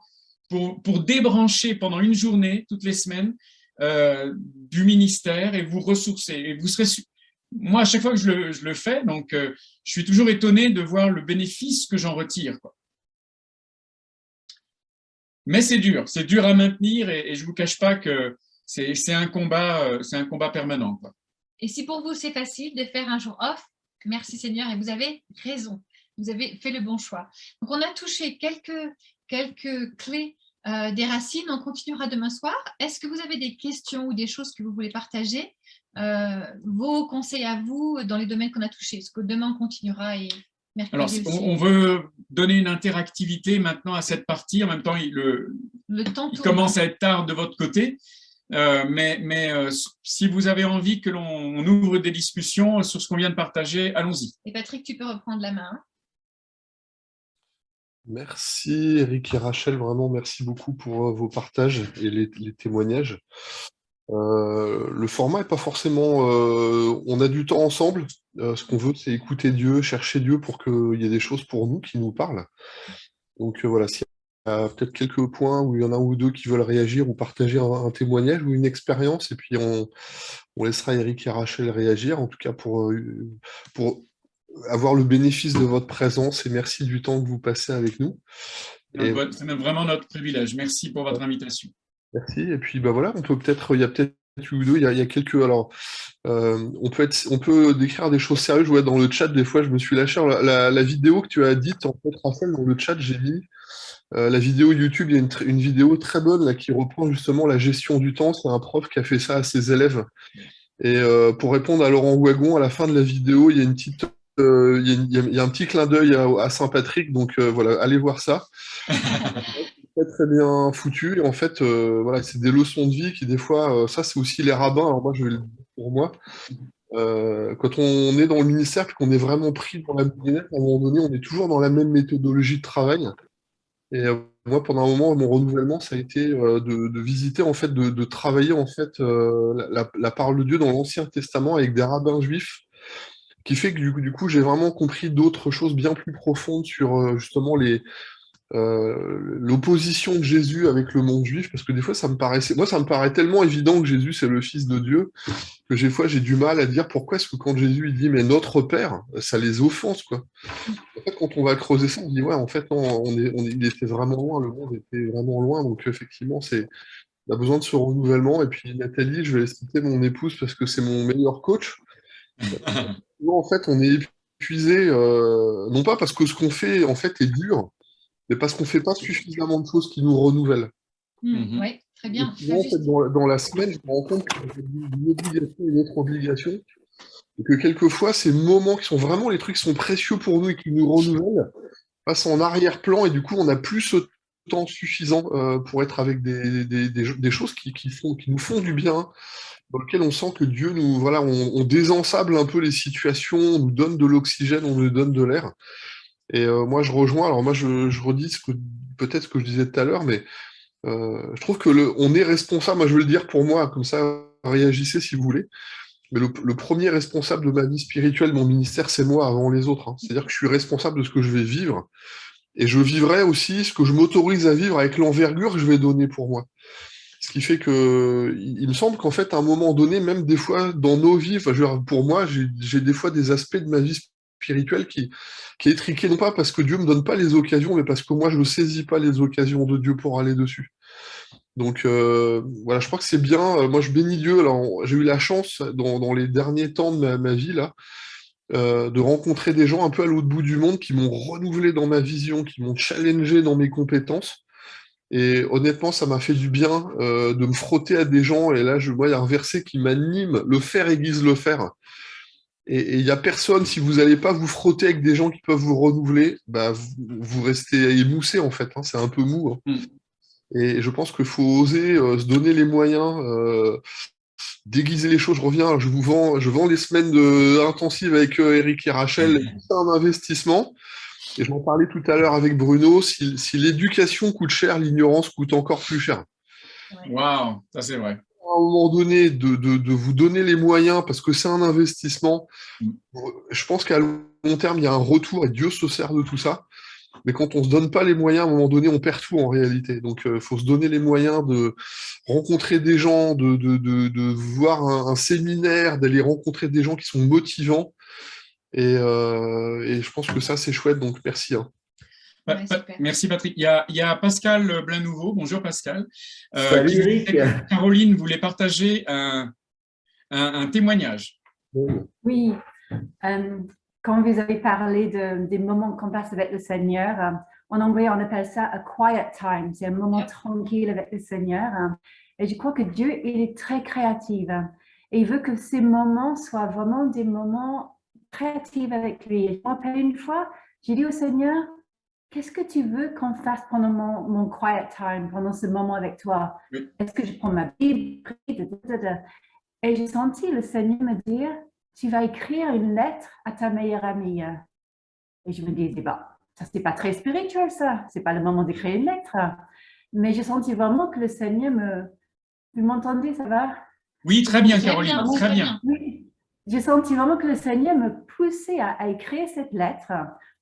pour débrancher pendant une journée, toutes les semaines, du ministère et vous ressourcer. Et vous serez, moi, à chaque fois que je le fais, donc je suis toujours étonné de voir le bénéfice que j'en retire, quoi. Mais c'est dur à maintenir et je ne vous cache pas que c'est un combat permanent, quoi. Et si pour vous c'est facile de faire un jour off, merci Seigneur, et vous avez raison, vous avez fait le bon choix. Donc on a touché quelques clés des racines, on continuera demain soir. Est-ce que vous avez des questions ou des choses que vous voulez partager, vos conseils à vous dans les domaines qu'on a touchés? Parce que demain on continuera et mercredi alors, aussi. on veut donner une interactivité maintenant à cette partie. En même temps, le temps il commence à être tard de votre côté. Mais si vous avez envie que l'on ouvre des discussions sur ce qu'on vient de partager, allons-y. Et Patrick, tu peux reprendre la main. Merci Eric et Rachel, vraiment merci beaucoup pour vos partages et les témoignages. Le format n'est pas forcément... on a du temps ensemble. Ce qu'on veut, c'est écouter Dieu, chercher Dieu pour qu'il y ait des choses pour nous qui nous parlent. Donc voilà, s'il y a peut-être quelques points où il y en a un ou deux qui veulent réagir ou partager un témoignage ou une expérience, et puis on laissera Eric et Rachel réagir, en tout cas pour avoir le bénéfice de votre présence et merci du temps que vous passez avec nous. C'est vraiment notre privilège. Merci pour votre invitation. Merci. Et puis bah voilà, il y a peut-être une ou deux, il y a quelques. Alors, on peut décrire des choses sérieuses. Je vois dans le chat, des fois, je me suis lâché. Alors, la vidéo que tu as dite, en fait, Raphaël, dans le chat, j'ai mis la vidéo YouTube. Il y a une vidéo très bonne là qui reprend justement la gestion du temps. C'est un prof qui a fait ça à ses élèves. Et pour répondre à Laurent Wagon, à la fin de la vidéo, il y a une petite il y a un petit clin d'œil à Saint-Patrick, donc voilà, allez voir ça. Très, très bien foutu. Et en fait, voilà, c'est des leçons de vie qui, des fois, ça, c'est aussi les rabbins. Alors, moi, je vais le dire pour moi. Quand on est dans le ministère et qu'on est vraiment pris dans la business, à un moment donné, on est toujours dans la même méthodologie de travail. Et moi, pendant un moment, mon renouvellement, ça a été de visiter, en fait, de travailler, en fait, la parole de Dieu dans l'Ancien Testament avec des rabbins juifs, qui fait que du coup, j'ai vraiment compris d'autres choses bien plus profondes sur justement l'opposition de Jésus avec le monde juif, parce que des fois, ça me paraît tellement évident que Jésus, c'est le Fils de Dieu, que des fois, j'ai du mal à dire pourquoi est-ce que quand Jésus, il dit « mais notre Père », ça les offense, quoi. En fait, quand on va creuser ça, on dit « ouais, en fait, non, il était vraiment loin, le monde était vraiment loin », donc effectivement, on a besoin de ce renouvellement. Et puis Nathalie, je vais citer mon épouse parce que c'est mon meilleur coach. En fait, on est épuisé, non pas parce que ce qu'on fait en fait est dur, mais parce qu'on ne fait pas suffisamment de choses qui nous renouvellent. Oui, très bien. Souvent, en fait, dans la semaine, je me rends compte que j'ai une obligation et une autre obligation, et que quelquefois, ces moments qui sont vraiment les trucs qui sont précieux pour nous et qui nous renouvellent, passent en arrière-plan, et du coup, on n'a plus ce temps suffisant pour être avec des choses qui nous font du bien, dans lequel on sent que Dieu nous, voilà, on désensable un peu les situations, on nous donne de l'oxygène, on nous donne de l'air. Et moi, je rejoins, alors moi, je redis peut-être ce que je disais tout à l'heure, mais je trouve que on est responsable, moi je veux le dire pour moi, comme ça, réagissez si vous voulez, mais le premier responsable de ma vie spirituelle, mon ministère, c'est moi avant les autres. Hein. C'est-à-dire que je suis responsable de ce que je vais vivre, et je vivrai aussi ce que je m'autorise à vivre avec l'envergure que je vais donner pour moi. Ce qui fait que, il me semble qu'en fait, à un moment donné, même des fois, dans nos vies, enfin, pour moi, j'ai des fois des aspects de ma vie spirituelle qui est étriqué, non pas parce que Dieu me donne pas les occasions, mais parce que moi, je ne saisis pas les occasions de Dieu pour aller dessus. Donc voilà, je crois que c'est bien. Moi, je bénis Dieu. Alors, j'ai eu la chance dans les derniers temps de ma vie là, de rencontrer des gens un peu à l'autre bout du monde qui m'ont renouvelé dans ma vision, qui m'ont challengé dans mes compétences. Et honnêtement, ça m'a fait du bien de me frotter à des gens. Et là, je vois, il y a un verset qui m'anime, le faire aiguise le faire. Et il n'y a personne, si vous n'allez pas vous frotter avec des gens qui peuvent vous renouveler, bah, vous restez émoussé en fait, hein, c'est un peu mou. Hein. Et je pense qu'il faut oser se donner les moyens, déguiser les choses. Je reviens, je vends les semaines intensives avec Eric et Rachel. C'est un investissement. Et je m'en parlais tout à l'heure avec Bruno. Si l'éducation coûte cher, l'ignorance coûte encore plus cher. Waouh, ça c'est vrai. À un moment donné, de vous donner les moyens, parce que c'est un investissement, je pense qu'à long terme, il y a un retour et Dieu se sert de tout ça. Mais quand on ne se donne pas les moyens, à un moment donné, on perd tout en réalité. Donc, il faut se donner les moyens de rencontrer des gens, de voir un séminaire, d'aller rencontrer des gens qui sont motivants. Et je pense que ça, c'est chouette. Donc, merci. Hein. Merci Patrick. Il y a Pascal Blain-Nouveau. Bonjour Pascal. Salut Eric. Caroline voulait partager un témoignage. Oui, quand vous avez parlé des moments qu'on passe avec le Seigneur, en anglais on appelle ça a quiet time, c'est un moment tranquille avec le Seigneur. Et je crois que Dieu, il est très créatif et il veut que ces moments soient vraiment des moments créatifs avec lui. Et je me rappelle une fois, j'ai dit au Seigneur, qu'est-ce que tu veux qu'on fasse pendant mon quiet time, pendant ce moment avec toi? Oui. Est-ce que je prends ma Bible? Et j'ai senti le Seigneur me dire, tu vas écrire une lettre à ta meilleure amie. Et je me disais, bah, ça c'est pas très spirituel ça, c'est pas le moment d'écrire une lettre. Mais j'ai senti vraiment que le Seigneur vous m'entendez, ça va? Oui, très bien Caroline, très bien. Oui. J'ai senti vraiment que le Seigneur me poussait à écrire cette lettre.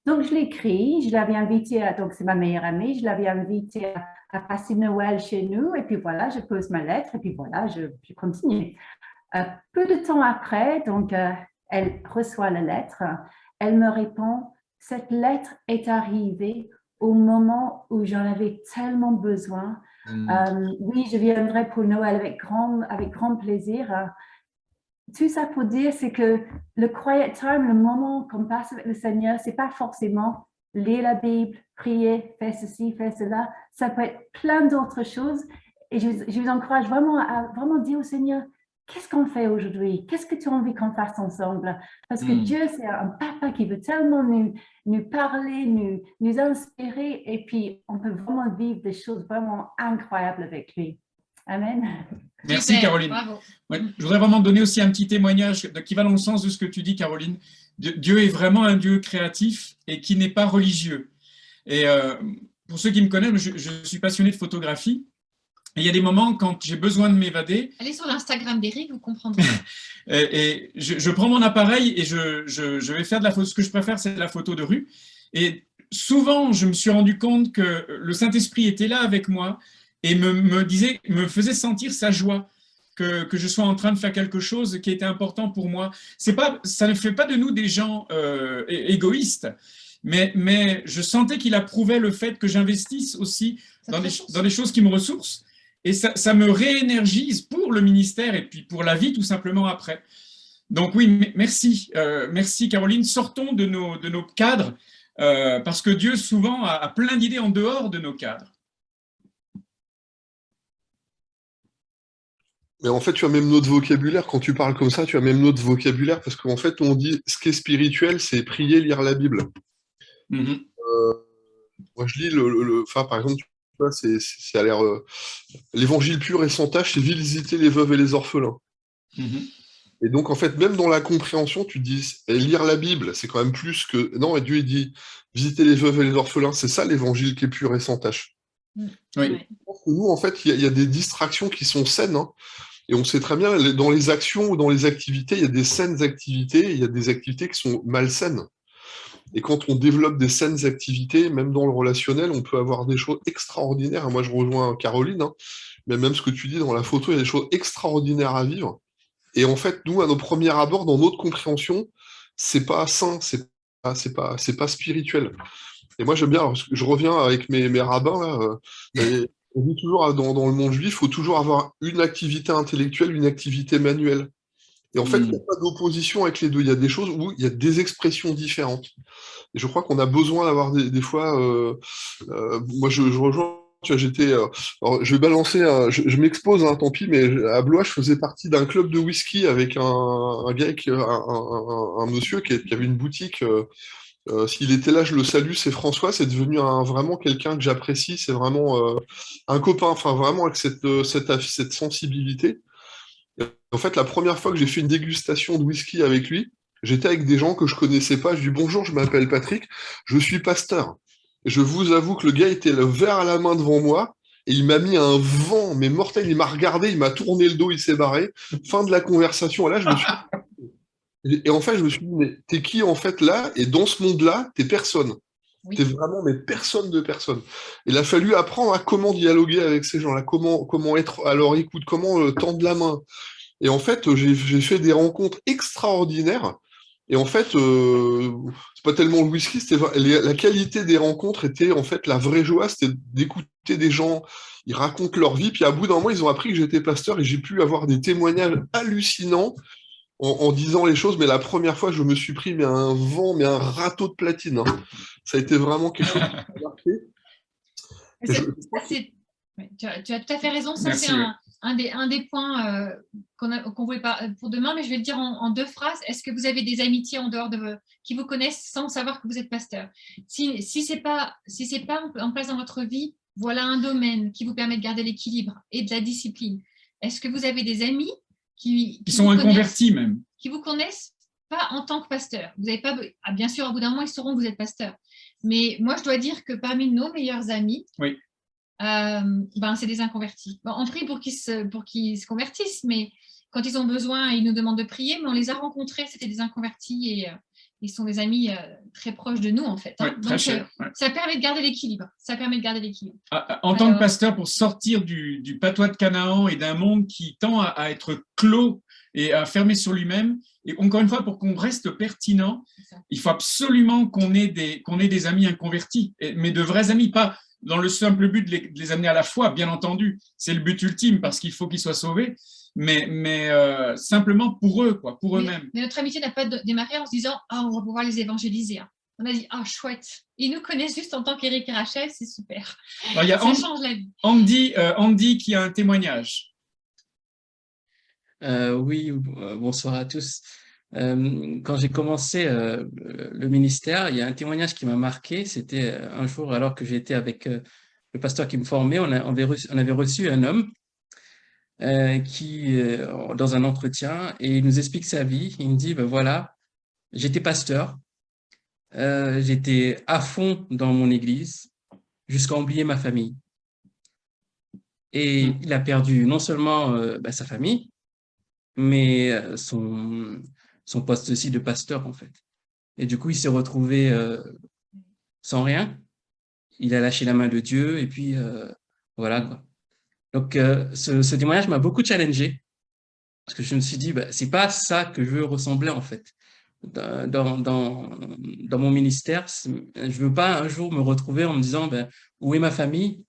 Donc je l'ai écrit, je l'avais invitée, donc c'est ma meilleure amie, je l'avais invitée à passer Noël chez nous, et puis voilà, je pose ma lettre, et puis voilà, je continue. Peu de temps après, donc elle reçoit la lettre, elle me répond, cette lettre est arrivée au moment où j'en avais tellement besoin. Oui, je viendrai pour Noël avec grand plaisir. Tout ça pour dire, c'est que le quiet time, le moment qu'on passe avec le Seigneur, c'est pas forcément lire la Bible, prier, faire ceci, faire cela. Ça peut être plein d'autres choses. Et je vous encourage vraiment à vraiment dire au Seigneur, qu'est-ce qu'on fait aujourd'hui? Qu'est-ce que tu as envie qu'on fasse ensemble? Parce que Dieu, c'est un papa qui veut tellement nous parler, nous inspirer, et puis on peut vraiment vivre des choses vraiment incroyables avec lui. Amen. Merci super, Caroline. Ouais, je voudrais vraiment donner aussi un petit témoignage qui va dans le sens de ce que tu dis, Caroline. Dieu est vraiment un Dieu créatif et qui n'est pas religieux. Et pour ceux qui me connaissent, je suis passionné de photographie. Et il y a des moments quand j'ai besoin de m'évader. Allez sur l'Instagram d'Eric, vous comprendrez. et je prends mon appareil et je vais faire de la photo. Ce que je préfère, c'est la photo de rue. Et souvent, je me suis rendu compte que le Saint-Esprit était là avec moi et me faisait sentir sa joie, que je sois en train de faire quelque chose qui était important pour moi. Ça ne fait pas de nous des gens égoïstes, mais je sentais qu'il approuvait le fait que j'investisse aussi dans des choses qui me ressourcent. Et ça me réénergise pour le ministère et puis pour la vie tout simplement après. Donc oui, merci. Merci Caroline. Sortons de nos cadres parce que Dieu souvent a plein d'idées en dehors de nos cadres. Mais en fait, tu as même notre vocabulaire. Quand tu parles comme ça, tu as même notre vocabulaire parce qu'en fait, on dit ce qui est spirituel, c'est prier, lire la Bible. Moi, je lis par exemple, c'est à l'air l'évangile pur et sans tâche, c'est visiter les veuves et les orphelins. Et donc, en fait, même dans la compréhension, tu dis lire la Bible, c'est quand même plus que. Non, et Dieu, il dit visiter les veuves et les orphelins, c'est ça l'évangile qui est pur et sans tâche. Oui. Je pense que nous, en fait, il y a des distractions qui sont saines, hein, et on sait très bien, dans les actions ou dans les activités, il y a des saines activités, il y a des activités qui sont malsaines. Et quand on développe des saines activités, même dans le relationnel, on peut avoir des choses extraordinaires. Moi, je rejoins Caroline, hein, mais même ce que tu dis dans la photo, il y a des choses extraordinaires à vivre. Et en fait, nous, à nos premiers abords, dans notre compréhension, c'est pas sain, c'est pas spirituel. Et moi, j'aime bien, alors, je reviens avec mes rabbins, là, On dit toujours dans le monde juif, il faut toujours avoir une activité intellectuelle, une activité manuelle. Et en fait, il n'y a pas d'opposition avec les deux. Il y a des choses où il y a des expressions différentes. Et je crois qu'on a besoin d'avoir des fois. Moi, je rejoins. Tu vois, alors, je vais balancer. Je m'expose, hein, tant pis, mais à Blois, je faisais partie d'un club de whisky avec un gars, un monsieur qui avait une boutique. S'il était là, je le salue. C'est François. C'est devenu vraiment quelqu'un que j'apprécie. C'est vraiment un copain. Enfin, vraiment avec cette sensibilité. En fait, la première fois que j'ai fait une dégustation de whisky avec lui, j'étais avec des gens que je connaissais pas. Je lui dis bonjour, je m'appelle Patrick, je suis pasteur. Et je vous avoue que le gars était le verre à la main devant moi et il m'a mis un vent, mais mortel. Il m'a regardé, il m'a tourné le dos, il s'est barré. Fin de la conversation. Et là, et en fait, je me suis dit, mais t'es qui en fait là? Et dans ce monde-là, t'es personne. Oui. T'es vraiment, mais personne de personne. Il a fallu apprendre à comment dialoguer avec ces gens-là, comment être à leur écoute, comment tendre la main. Et en fait, j'ai fait des rencontres extraordinaires. Et en fait, c'est pas tellement le whisky, la qualité des rencontres était en fait la vraie joie, c'était d'écouter des gens, ils racontent leur vie, puis à bout d'un moment, ils ont appris que j'étais pasteur et j'ai pu avoir des témoignages hallucinants en disant les choses. Mais la première fois, je me suis pris mais un vent, mais un râteau de platine, hein. Ça a été vraiment quelque chose qui m'a marqué. Ouais, tu as tout à fait raison. Ça, Merci, c'est un des points qu'on voulait pas pour demain, mais je vais le dire en 2 phrases. Est-ce que vous avez des amitiés en dehors qui vous connaissent sans savoir que vous êtes pasteur? Si c'est pas en place dans votre vie, voilà un domaine qui vous permet de garder l'équilibre et de la discipline. Est-ce que vous avez des amis qui sont inconvertis même, qui vous connaissent pas en tant que pasteur? Vous avez pas, bien sûr, au bout d'un moment, ils sauront que vous êtes pasteur. Mais moi, je dois dire que parmi nos meilleurs amis, oui. C'est des inconvertis. Bon, on prie pour qu'ils se convertissent, mais quand ils ont besoin, ils nous demandent de prier, mais on les a rencontrés, c'était des inconvertis et ils sont des amis très proches de nous, en fait. Hein. Ouais, très donc, cher, ça permet de garder l'équilibre. En tant que pasteur, pour sortir du patois de Canaan et d'un monde qui tend à être clos et à fermer sur lui-même, et encore une fois, pour qu'on reste pertinent, il faut absolument qu'on ait des amis inconvertis, mais de vrais amis, pas dans le simple but de les amener à la foi, bien entendu. C'est le but ultime, parce qu'il faut qu'ils soient sauvés, mais simplement pour eux, quoi, pour eux-mêmes. Mais notre amitié n'a pas démarré en se disant « Ah, on va pouvoir les évangéliser. Hein. » On a dit « Ah, chouette. » Ils nous connaissent juste en tant qu'Éric et Rachel, c'est super. Alors, il y a ça change la vie. Andy qui a un témoignage. Oui, bonsoir à tous. Quand j'ai commencé le ministère, il y a un témoignage qui m'a marqué. C'était un jour, alors que j'étais avec le pasteur qui me formait, on avait reçu un homme qui, dans un entretien, et il nous explique sa vie. Il me dit, ben voilà, j'étais pasteur, j'étais à fond dans mon église, jusqu'à oublier ma famille. Et il a perdu non seulement sa famille, mais son poste aussi de pasteur, en fait. Et du coup, il s'est retrouvé sans rien. Il a lâché la main de Dieu, et puis voilà, quoi. Donc, ce témoignage m'a beaucoup challengé, parce que je me suis dit, c'est pas ça que je veux ressembler, en fait. Dans mon ministère, je veux pas un jour me retrouver en me disant, où est ma famille,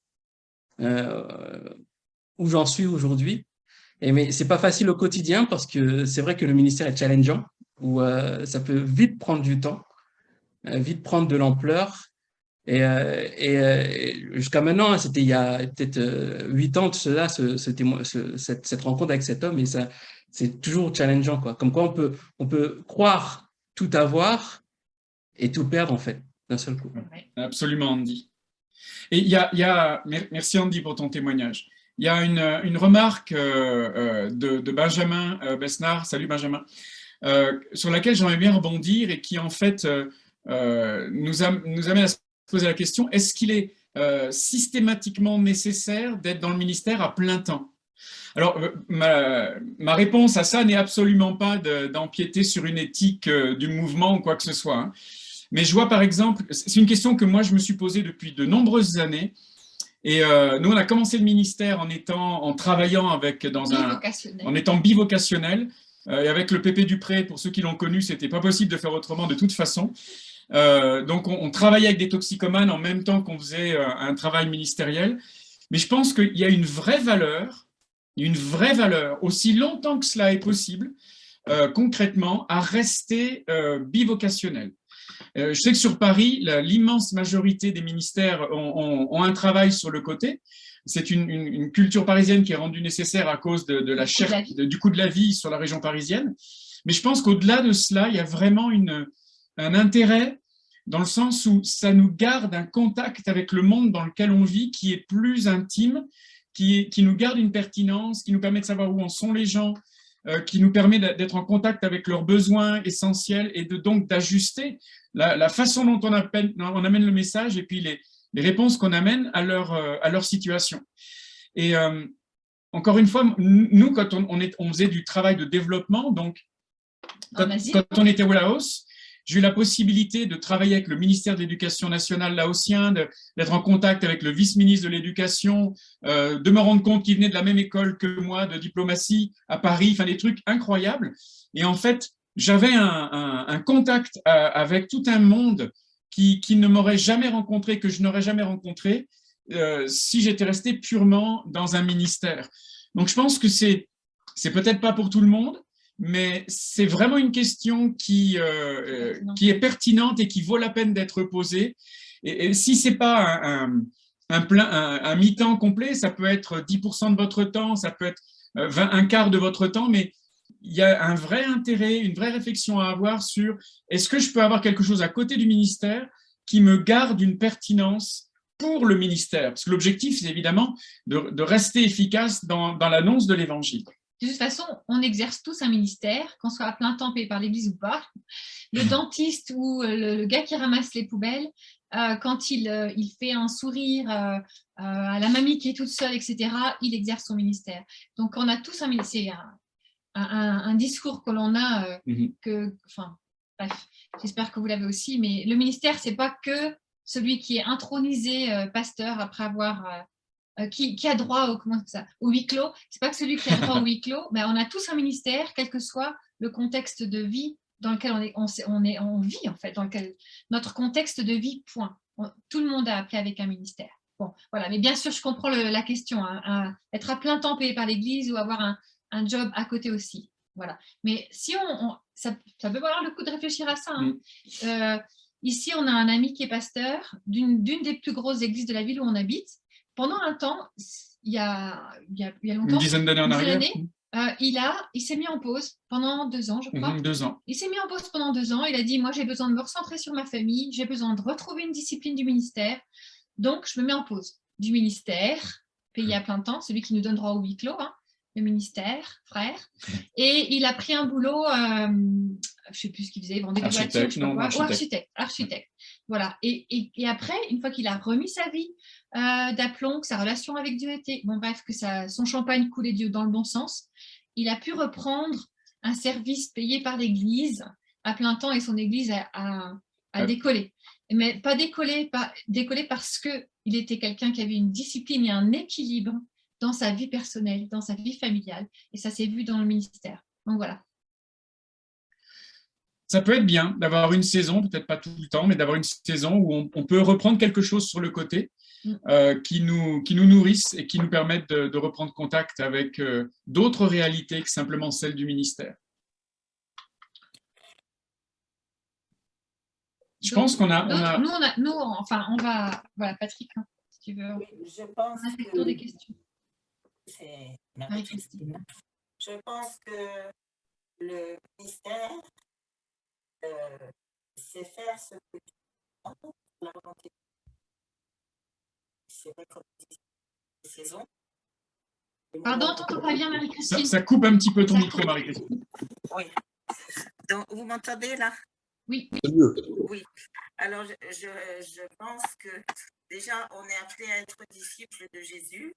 où j'en suis aujourd'hui. Mais c'est pas facile au quotidien, parce que c'est vrai que le ministère est challengeant, où ça peut vite prendre du temps, vite prendre de l'ampleur. Et jusqu'à maintenant, c'était il y a peut-être 8 ans de cela, cette rencontre avec cet homme, et ça, c'est toujours challengeant, quoi. Comme quoi on peut croire tout avoir et tout perdre, en fait, d'un seul coup. Absolument, Andy. Et merci Andy pour ton témoignage. Il y a une remarque de Benjamin Besnard, salut Benjamin, sur laquelle j'aimerais bien rebondir et qui en fait nous amène à se poser la question, est-ce qu'il est systématiquement nécessaire d'être dans le ministère à plein temps? Alors, ma réponse à ça n'est absolument pas d'empiéter sur une éthique du mouvement ou quoi que ce soit. Hein. Mais je vois par exemple, c'est une question que moi je me suis posée depuis de nombreuses années. Et nous, on a commencé le ministère en travaillant en étant bivocationnel. Et avec le Pépé Dupré, pour ceux qui l'ont connu, c'était pas possible de faire autrement de toute façon. Donc, on travaillait avec des toxicomanes en même temps qu'on faisait un travail ministériel. Mais je pense qu'il y a une vraie valeur, aussi longtemps que cela est possible, concrètement, à rester bivocationnel. Je sais que sur Paris, l'immense majorité des ministères ont un travail sur le côté. C'est une culture parisienne qui est rendue nécessaire à cause du coût de la vie sur la région parisienne. Mais je pense qu'au-delà de cela, il y a vraiment un intérêt dans le sens où ça nous garde un contact avec le monde dans lequel on vit qui est plus intime, qui nous garde une pertinence, qui nous permet de savoir où en sont les gens, qui nous permet d'être en contact avec leurs besoins essentiels et donc d'ajuster la façon dont on amène le message et puis les réponses qu'on amène à leur situation. Et encore une fois, nous, quand on faisait du travail de développement, donc quand on était au Laos, j'ai eu la possibilité de travailler avec le ministère de l'Éducation nationale laotien, d'être en contact avec le vice-ministre de l'Éducation, de me rendre compte qu'il venait de la même école que moi, de diplomatie à Paris, enfin des trucs incroyables. Et en fait, j'avais un contact avec tout un monde qui ne m'aurait jamais rencontré, que je n'aurais jamais rencontré si j'étais resté purement dans un ministère. Donc, je pense que c'est peut-être pas pour tout le monde, mais c'est vraiment une question qui est pertinente et qui vaut la peine d'être posée. Et si ce n'est pas un mi-temps complet, ça peut être 10% de votre temps, ça peut être un quart de votre temps, mais il y a un vrai intérêt, une vraie réflexion à avoir sur est-ce que je peux avoir quelque chose à côté du ministère qui me garde une pertinence pour le ministère? Parce que l'objectif, c'est évidemment de rester efficace dans l'annonce de l'Évangile. De toute façon, on exerce tous un ministère, qu'on soit à plein temps payé par l'Église ou pas. Le dentiste ou le gars qui ramasse les poubelles, quand il fait un sourire à la mamie qui est toute seule, etc., il exerce son ministère. Donc, on a tous un ministère. Un discours que l'on a, bref, j'espère que vous l'avez aussi, mais le ministère, c'est pas que celui qui est intronisé pasteur après avoir... qui a droit au huis clos. C'est pas que celui qui a droit au huis clos, mais on a tous un ministère, quel que soit le contexte de vie dans lequel on vit, en fait, dans lequel notre contexte de vie, point. Tout le monde a appelé avec un ministère. Bon, voilà, mais bien sûr, je comprends la question, être à plein temps payé par l'Église ou avoir un job à côté aussi. Voilà. Mais si ça peut valoir le coup de réfléchir à ça. Hein. Ici, on a un ami qui est pasteur d'une des plus grosses églises de la ville où on habite. Pendant un temps, il y a longtemps, une dizaine d'années en arrière, il s'est mis en pause pendant 2 ans, je crois. 2 ans. Il s'est mis en pause pendant 2 ans. Il a dit, moi, j'ai besoin de me recentrer sur ma famille, j'ai besoin de retrouver une discipline du ministère. Donc, je me mets en pause du ministère, payé à plein temps, celui qui nous donne droit au huis clos, hein, le ministère, frère. Et il a pris un boulot, je ne sais plus ce qu'il faisait, il vendait des voitures, je sais pas quoi. Architecte. Voilà. Et après, une fois qu'il a remis sa vie d'aplomb, que sa relation avec Dieu était, bon bref, que son champagne coulait Dieu dans le bon sens, il a pu reprendre un service payé par l'Église à plein temps et son Église a décollé. Mais pas décollé parce qu'il était quelqu'un qui avait une discipline et un équilibre dans sa vie personnelle, dans sa vie familiale. Et ça s'est vu dans le ministère. Donc voilà. Ça peut être bien d'avoir une saison, peut-être pas tout le temps, mais d'avoir une saison où on peut reprendre quelque chose sur le côté qui nous nourrissent et qui nous permettent de reprendre contact avec d'autres réalités que simplement celles du ministère. Je pense qu'on a... Nous, on va... Voilà, Patrick, hein, si tu veux. Oui, je pense on a fait le tour des questions. C'est Marie-Christine. Je pense que le ministère, c'est faire ce que tu veux, la volonté. C'est vrai qu'on dit saison. Pardon, t'entends pas bien, Marie-Christine. Ça coupe un petit peu ton micro, Marie-Christine. Oui. Donc, vous m'entendez là? Oui. Oui. Alors, je pense que déjà, on est appelé à être disciple de Jésus,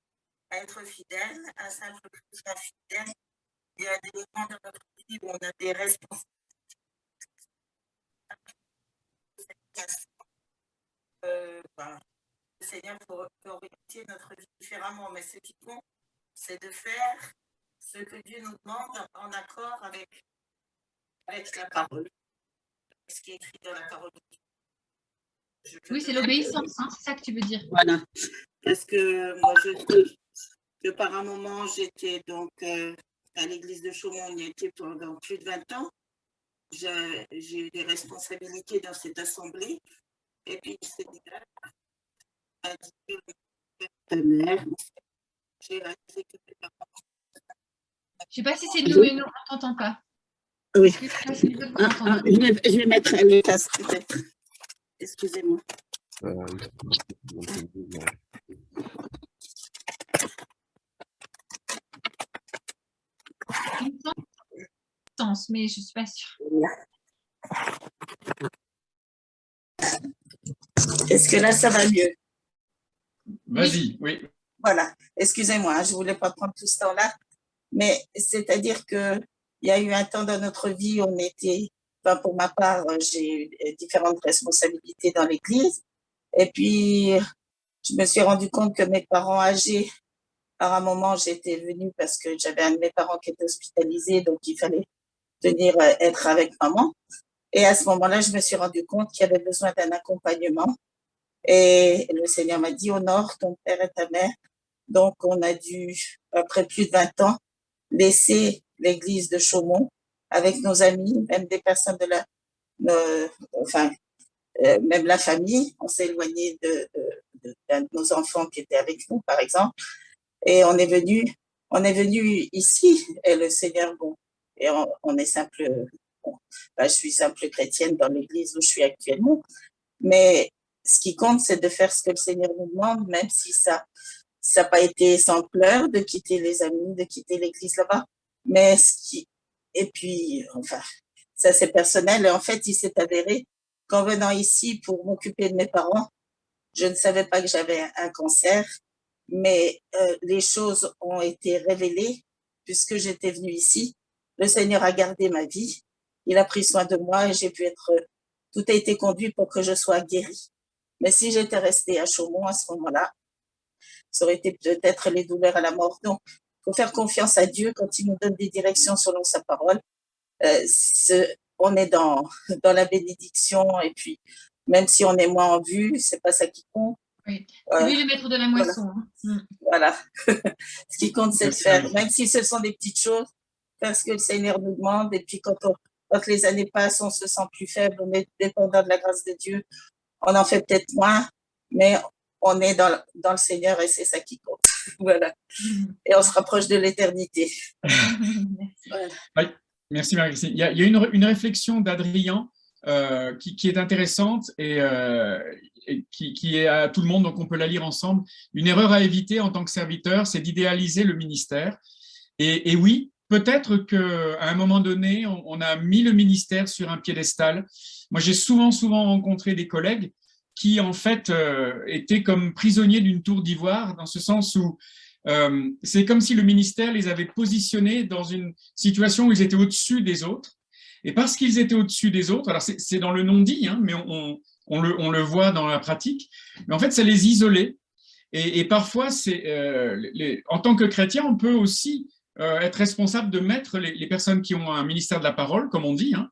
à être fidèle, un simple chrétien fidèle. Il y a des moments dans notre vie où on a des responsabilités. Le Seigneur peut orienter notre vie différemment, mais ce qui compte, c'est de faire ce que Dieu nous demande en accord avec la parole. Ce qui est écrit dans la parole. Oui, c'est l'obéissance, hein, c'est ça que tu veux dire. Voilà. Parce que moi, je sais que par un moment, j'étais donc à l'église de Chaumont, on y était pendant plus de 20 ans. J'ai eu des responsabilités dans cette assemblée. Et puis, le Seigneur a dit que ta mère, j'ai réalisé que mes parents. Je ne sais pas si c'est nous, mais nous, on ne t'entend pas. Oui. Je vais mettre le casque peut-être. Excusez-moi. Sens, mais je ne suis pas sûre. Est-ce que là, ça va mieux? Vas-y, oui. Voilà. Excusez-moi, je ne voulais pas prendre tout ce temps-là. Mais c'est-à-dire qu'il y a eu un temps dans notre vie où on était, enfin pour ma part, j'ai eu différentes responsabilités dans l'Église. Et puis, je me suis rendu compte que mes parents âgés, par un moment, j'étais venue parce que j'avais un de mes parents qui était hospitalisé, donc il fallait venir être avec maman. Et à ce moment-là, je me suis rendu compte qu'il y avait besoin d'un accompagnement. Et le Seigneur m'a dit, honore ton père et ta mère. Donc, on a dû, après plus de 20 ans, laisser l'église de Chaumont avec nos amis, même des personnes de la, même la famille. On s'est éloigné de nos enfants qui étaient avec nous, par exemple. Et on est venu ici, et le Seigneur, bon, et on est simple, bon, je suis simple chrétienne dans l'église où je suis actuellement, mais ce qui compte, c'est de faire ce que le Seigneur nous demande, même si ça n'a pas été sans pleurs de quitter les amis, de quitter l'église là-bas, mais et puis, enfin, ça c'est personnel, et en fait, il s'est avéré qu'en venant ici pour m'occuper de mes parents, je ne savais pas que j'avais un cancer, mais les choses ont été révélées puisque j'étais venue ici. Le Seigneur a gardé ma vie, il a pris soin de moi et tout a été conduit pour que je sois guérie. Mais si j'étais restée à Chaumont à ce moment-là, ça aurait été peut-être les douleurs à la mort. Donc, il faut faire confiance à Dieu quand il nous donne des directions selon sa parole. On est dans la bénédiction et puis même si on est moins en vue, c'est pas ça qui compte. Oui, c'est lui le maître de la moisson. Voilà. Ce qui compte, c'est de faire, même si ce sont des petites choses, faire ce que le Seigneur nous demande. Et puis quand les années passent, on se sent plus faible, on est dépendant de la grâce de Dieu. On en fait peut-être moins, mais on est dans le Seigneur et c'est ça qui compte. Voilà. Et on se rapproche de l'éternité. Voilà. Merci Marie-Christine. Il y a une réflexion d'Adrien qui est intéressante et qui est à tout le monde, donc on peut la lire ensemble. Une erreur à éviter en tant que serviteur, c'est d'idéaliser le ministère. Et oui, peut-être qu'à un moment donné, on a mis le ministère sur un piédestal. Moi, j'ai souvent rencontré des collègues qui, en fait, étaient comme prisonniers d'une tour d'ivoire, dans ce sens où c'est comme si le ministère les avait positionnés dans une situation où ils étaient au-dessus des autres. Et parce qu'ils étaient au-dessus des autres, alors c'est dans le non-dit, hein, mais on le voit dans la pratique, mais en fait, ça les isolait. Et parfois, en tant que chrétien, on peut aussi être responsable de mettre les personnes qui ont un ministère de la parole, comme on dit, hein,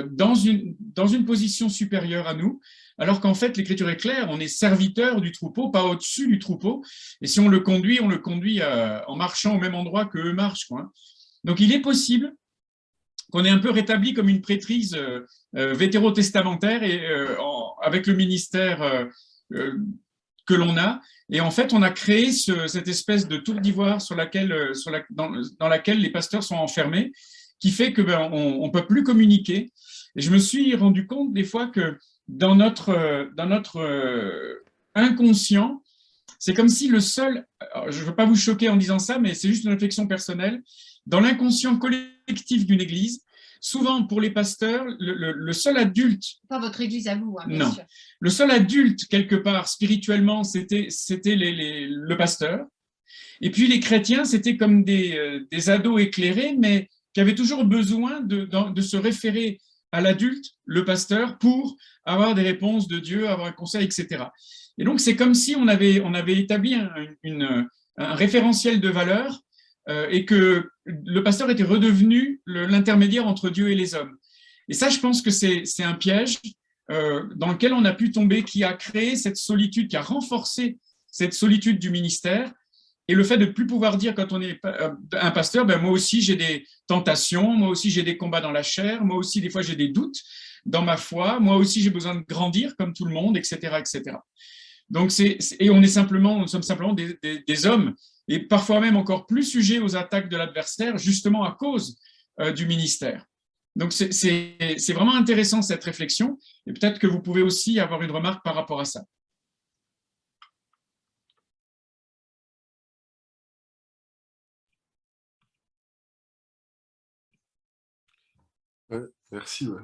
dans une position supérieure à nous, alors qu'en fait, l'Écriture est claire, on est serviteur du troupeau, pas au-dessus du troupeau, et si on le conduit en marchant au même endroit qu'eux marchent, quoi. Donc, il est possible qu'on ait un peu rétabli comme une prêtrise vétérotestamentaire et avec le ministère que l'on a. Et en fait, on a créé cette espèce de tour d'ivoire dans laquelle les pasteurs sont enfermés, qui fait que on peut plus communiquer. Et je me suis rendu compte des fois que dans notre inconscient, c'est comme si je ne veux pas vous choquer en disant ça, mais c'est juste une réflexion personnelle. Dans l'inconscient collectif d'une église, souvent pour les pasteurs, le seul adulte… Pas votre église à vous, hein, bien sûr. Le seul adulte, quelque part, spirituellement, c'était le pasteur. Et puis les chrétiens, c'était comme des ados éclairés, mais qui avaient toujours besoin de se référer à l'adulte, le pasteur, pour avoir des réponses de Dieu, avoir un conseil, etc. Et donc, c'est comme si on avait établi un référentiel de valeurs et que le pasteur était redevenu l'intermédiaire entre Dieu et les hommes. Et ça, je pense que c'est un piège dans lequel on a pu tomber, qui a créé cette solitude, qui a renforcé cette solitude du ministère et le fait de ne plus pouvoir dire quand on est un pasteur, ben moi aussi j'ai des tentations, moi aussi j'ai des combats dans la chair, moi aussi des fois j'ai des doutes dans ma foi, moi aussi j'ai besoin de grandir comme tout le monde, etc. etc. Donc et nous sommes simplement des hommes, et parfois même encore plus sujets aux attaques de l'adversaire, justement à cause du ministère. Donc c'est vraiment intéressant cette réflexion, et peut-être que vous pouvez aussi avoir une remarque par rapport à ça. Ouais, merci. Ouais.